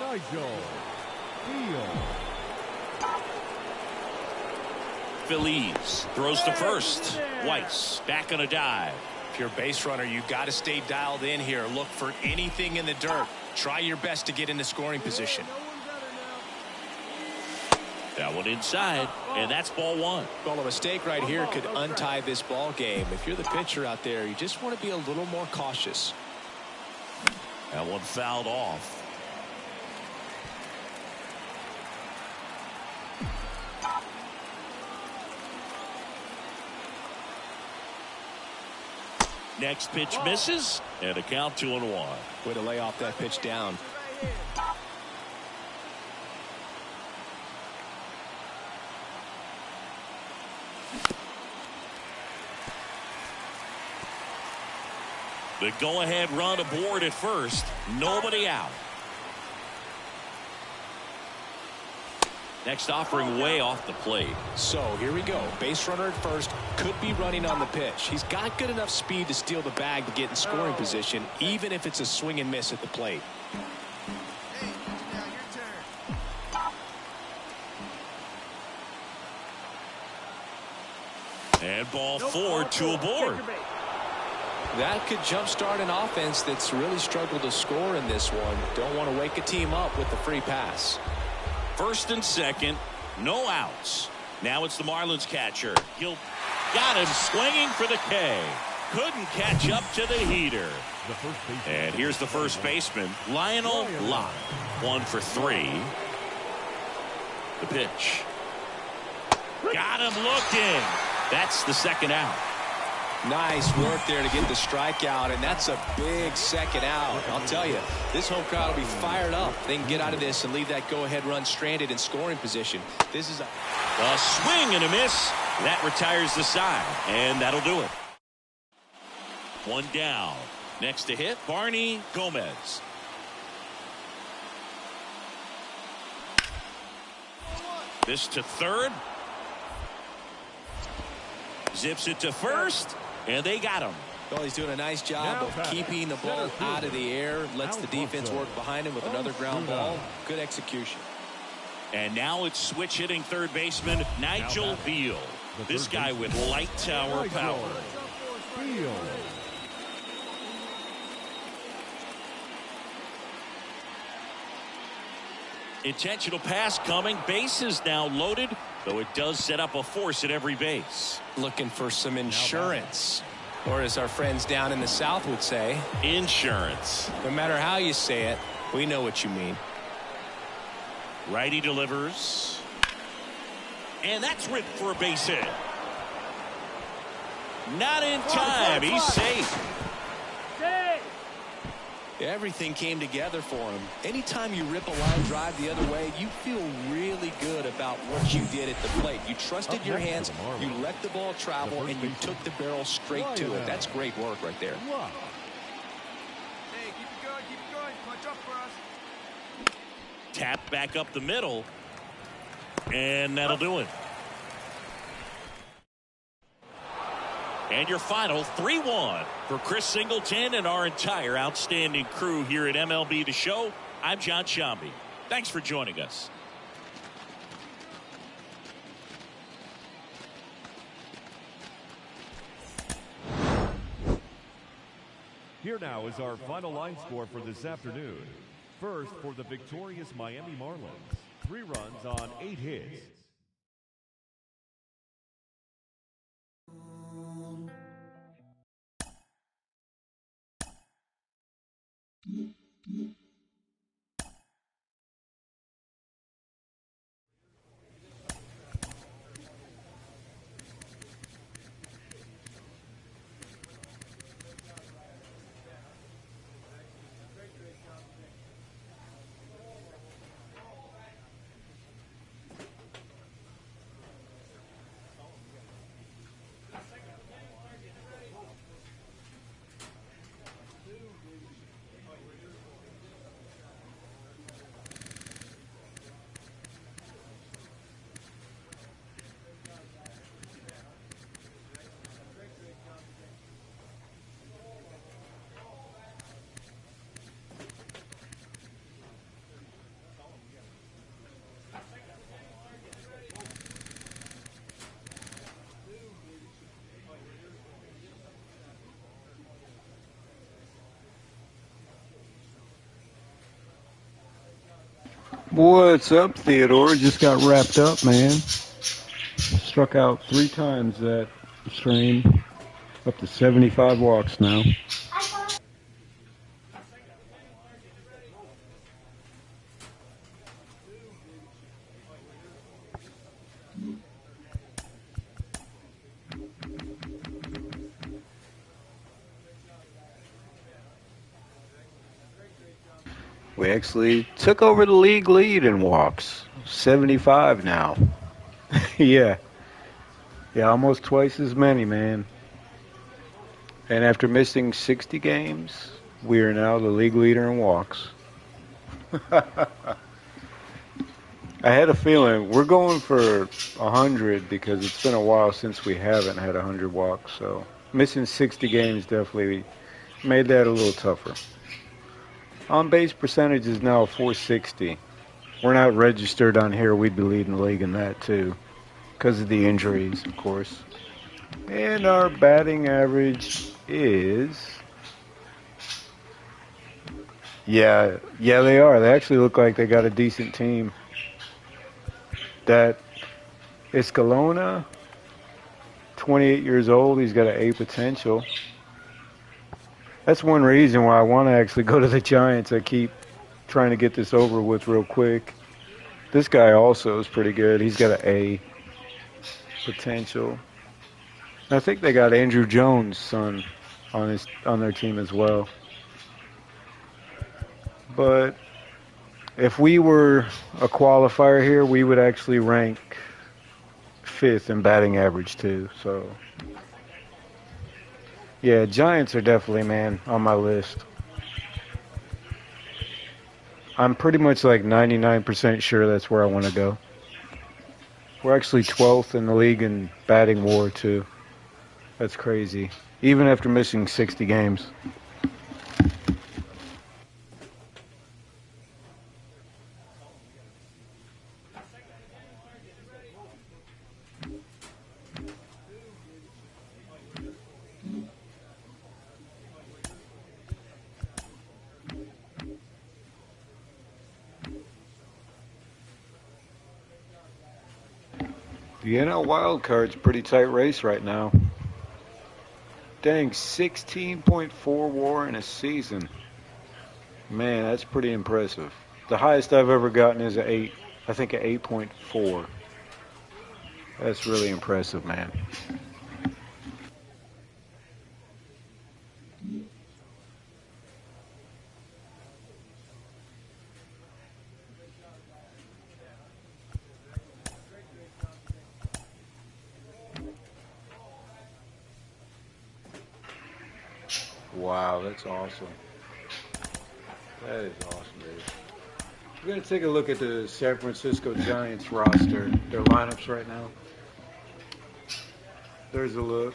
[SPEAKER 4] Nigel Beal.
[SPEAKER 1] Feliz throws to first. Weiss back on a dive.
[SPEAKER 2] If you're a base runner, you got to stay dialed in here. Look for anything in the dirt. Try your best to get into scoring position.
[SPEAKER 1] That one inside, and that's ball 1.
[SPEAKER 2] Well, a mistake right here could untie this ball game. If you're the pitcher out there, you just want to be a little more cautious.
[SPEAKER 1] That one fouled off. Next pitch misses, and a count 2-1.
[SPEAKER 2] Way to lay off that pitch down.
[SPEAKER 1] The go-ahead run aboard at first. Nobody out. Next offering way off the plate.
[SPEAKER 2] So here we go. Base runner at first. Could be running on the pitch. He's got good enough speed to steal the bag to get in scoring position, even if it's a swing and miss at the plate.
[SPEAKER 7] Hey, now your turn.
[SPEAKER 1] And ball 4, 2 aboard.
[SPEAKER 2] That could jumpstart an offense that's really struggled to score in this one. Don't want to wake a team up with the free pass.
[SPEAKER 1] First and second, no outs. Now it's the Marlins catcher. He'll got him swinging for the K. Couldn't catch up to the heater. And here's the first baseman, Lionel Locke. 1 for 3. The pitch. Got him looking. That's the second out.
[SPEAKER 2] Nice work there to get the strikeout, and that's a big second out. I'll tell you, this home crowd will be fired up. They can get out of this and leave that go-ahead run stranded in scoring position. This is
[SPEAKER 1] a swing and a miss. That retires the side, and that'll do it. 1 down. Next to hit, Barney Gomez. This to third. Zips it to first. And they got him.
[SPEAKER 2] Well, he's doing a nice job of keeping the ball out of the air. Lets the defense work behind him with another ground ball. Good execution.
[SPEAKER 1] And now it's switch hitting third baseman Nigel Beal. This guy with light tower power.
[SPEAKER 4] Beal.
[SPEAKER 1] Intentional pass coming. Bases now loaded, though it does set up a force at every base.
[SPEAKER 2] Looking for some insurance, or as our friends down in the South would say,
[SPEAKER 1] insurance.
[SPEAKER 2] No matter how you say it, we know what you mean.
[SPEAKER 1] Righty delivers. And that's ripped for a base hit. Not in time. He's safe.
[SPEAKER 2] Everything came together for him. Anytime you rip a line drive the other way, you feel really good about what you did at the plate. You trusted your hands, you let the ball travel, and you took the barrel straight to it. That's great work right there.
[SPEAKER 7] Hey, keep it going. Punch up for us.
[SPEAKER 1] Tap back up the middle. And that'll do it. And your final 3-1 for Chris Singleton and our entire outstanding crew here at MLB The Show. I'm John Shambi. Thanks for joining us.
[SPEAKER 4] Here now is our final line score for this afternoon. First, for the victorious Miami Marlins, 3 runs on 8 hits.
[SPEAKER 5] What's up, Theodore? Just got wrapped up, man. Struck out 3 times that strain. Up to 75 walks now. We actually took over the league lead in walks. 75 now. Yeah. Yeah, almost twice as many, man. And after missing 60 games, we are now the league leader in walks. I had a feeling we're going for 100 because it's been a while since we haven't had 100 walks. So missing 60 games definitely made that a little tougher. On base percentage is now 460. We're not registered on here. We'd be leading the league in that too, because of the injuries, of course. And our batting average is, yeah, they are. They actually look like they got a decent team. That Escalona, 28 years old. He's got an A potential. That's one reason why I want to actually go to the Giants. I keep trying to get this over with real quick. This guy also is pretty good. He's got an A potential. I think they got Andrew Jones' son on their team as well. But if we were a qualifier here, we would actually rank 5th in batting average too. So yeah, Giants are definitely, man, on my list. I'm pretty much like 99% sure that's where I want to go. We're actually 12th in the league in batting WAR too. That's crazy. Even after missing 60 games. The NL Wild Card's pretty tight race right now. Dang, 16.4 WAR in a season. Man, that's pretty impressive. The highest I've ever gotten is an 8. I think an 8.4. That's really impressive, man. Wow, that's awesome. That is awesome, dude. We're going to take a look at the San Francisco Giants roster, their lineups right now. There's a look.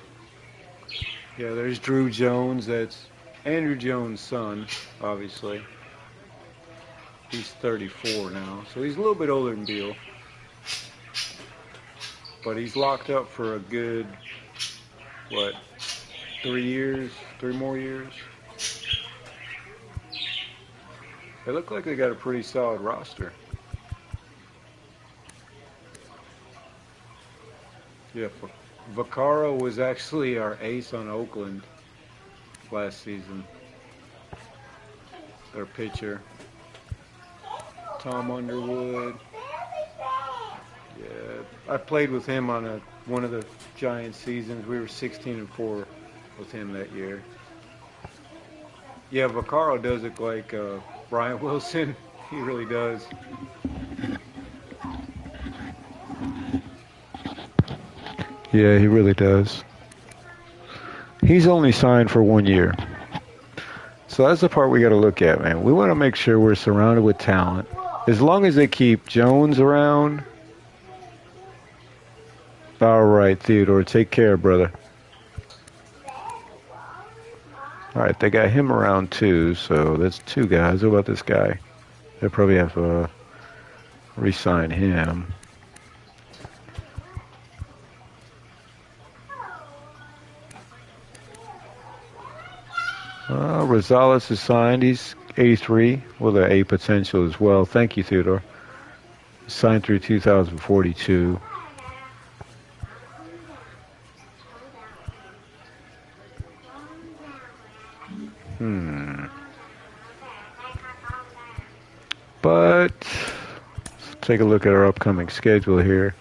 [SPEAKER 5] Yeah, there's Drew Jones. That's Andrew Jones' son, obviously. He's 34 now, so he's a little bit older than Beal. But he's locked up for a good, 3 years? 3 more years? They look like they got a pretty solid roster. Yeah, Vaccaro was actually our ace on Oakland last season. Their pitcher. Tom Underwood. Yeah, I played with him on one of the Giants seasons. We were 16-4 with him that year. Yeah, Vaccaro does look like Brian Wilson. He really does. Yeah, he really does. He's only signed for 1 year. So that's the part we got to look at, man. We want to make sure we're surrounded with talent. As long as they keep Jones around. All right, Theodore, take care, brother. All right, they got him around too, so that's 2 guys. What about this guy? They'll probably have to re-sign him. Rosales is signed. He's 83 with an A potential as well. Thank you, Theodore. signed through 2042. But let's take a look at our upcoming schedule here.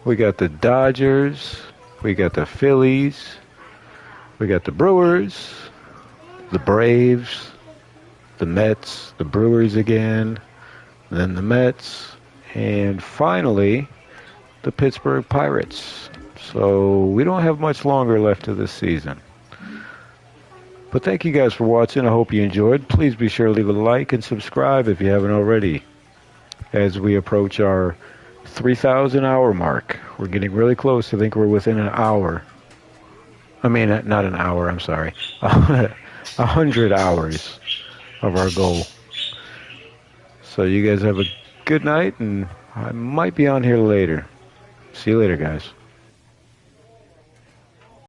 [SPEAKER 5] We got the Dodgers, we got the Phillies, we got the Brewers, the Braves, the Mets, the Brewers again, then the Mets, and finally the Pittsburgh Pirates. So we don't have much longer left of this season. But thank you guys for watching. I hope you enjoyed. Please be sure to leave a like and subscribe if you haven't already. As we approach our 3,000 hour mark, we're getting really close. I think we're within an hour. I mean, not an hour, I'm sorry. 100 hours of our goal. So you guys have a good night, and I might be on here later. See you later, guys.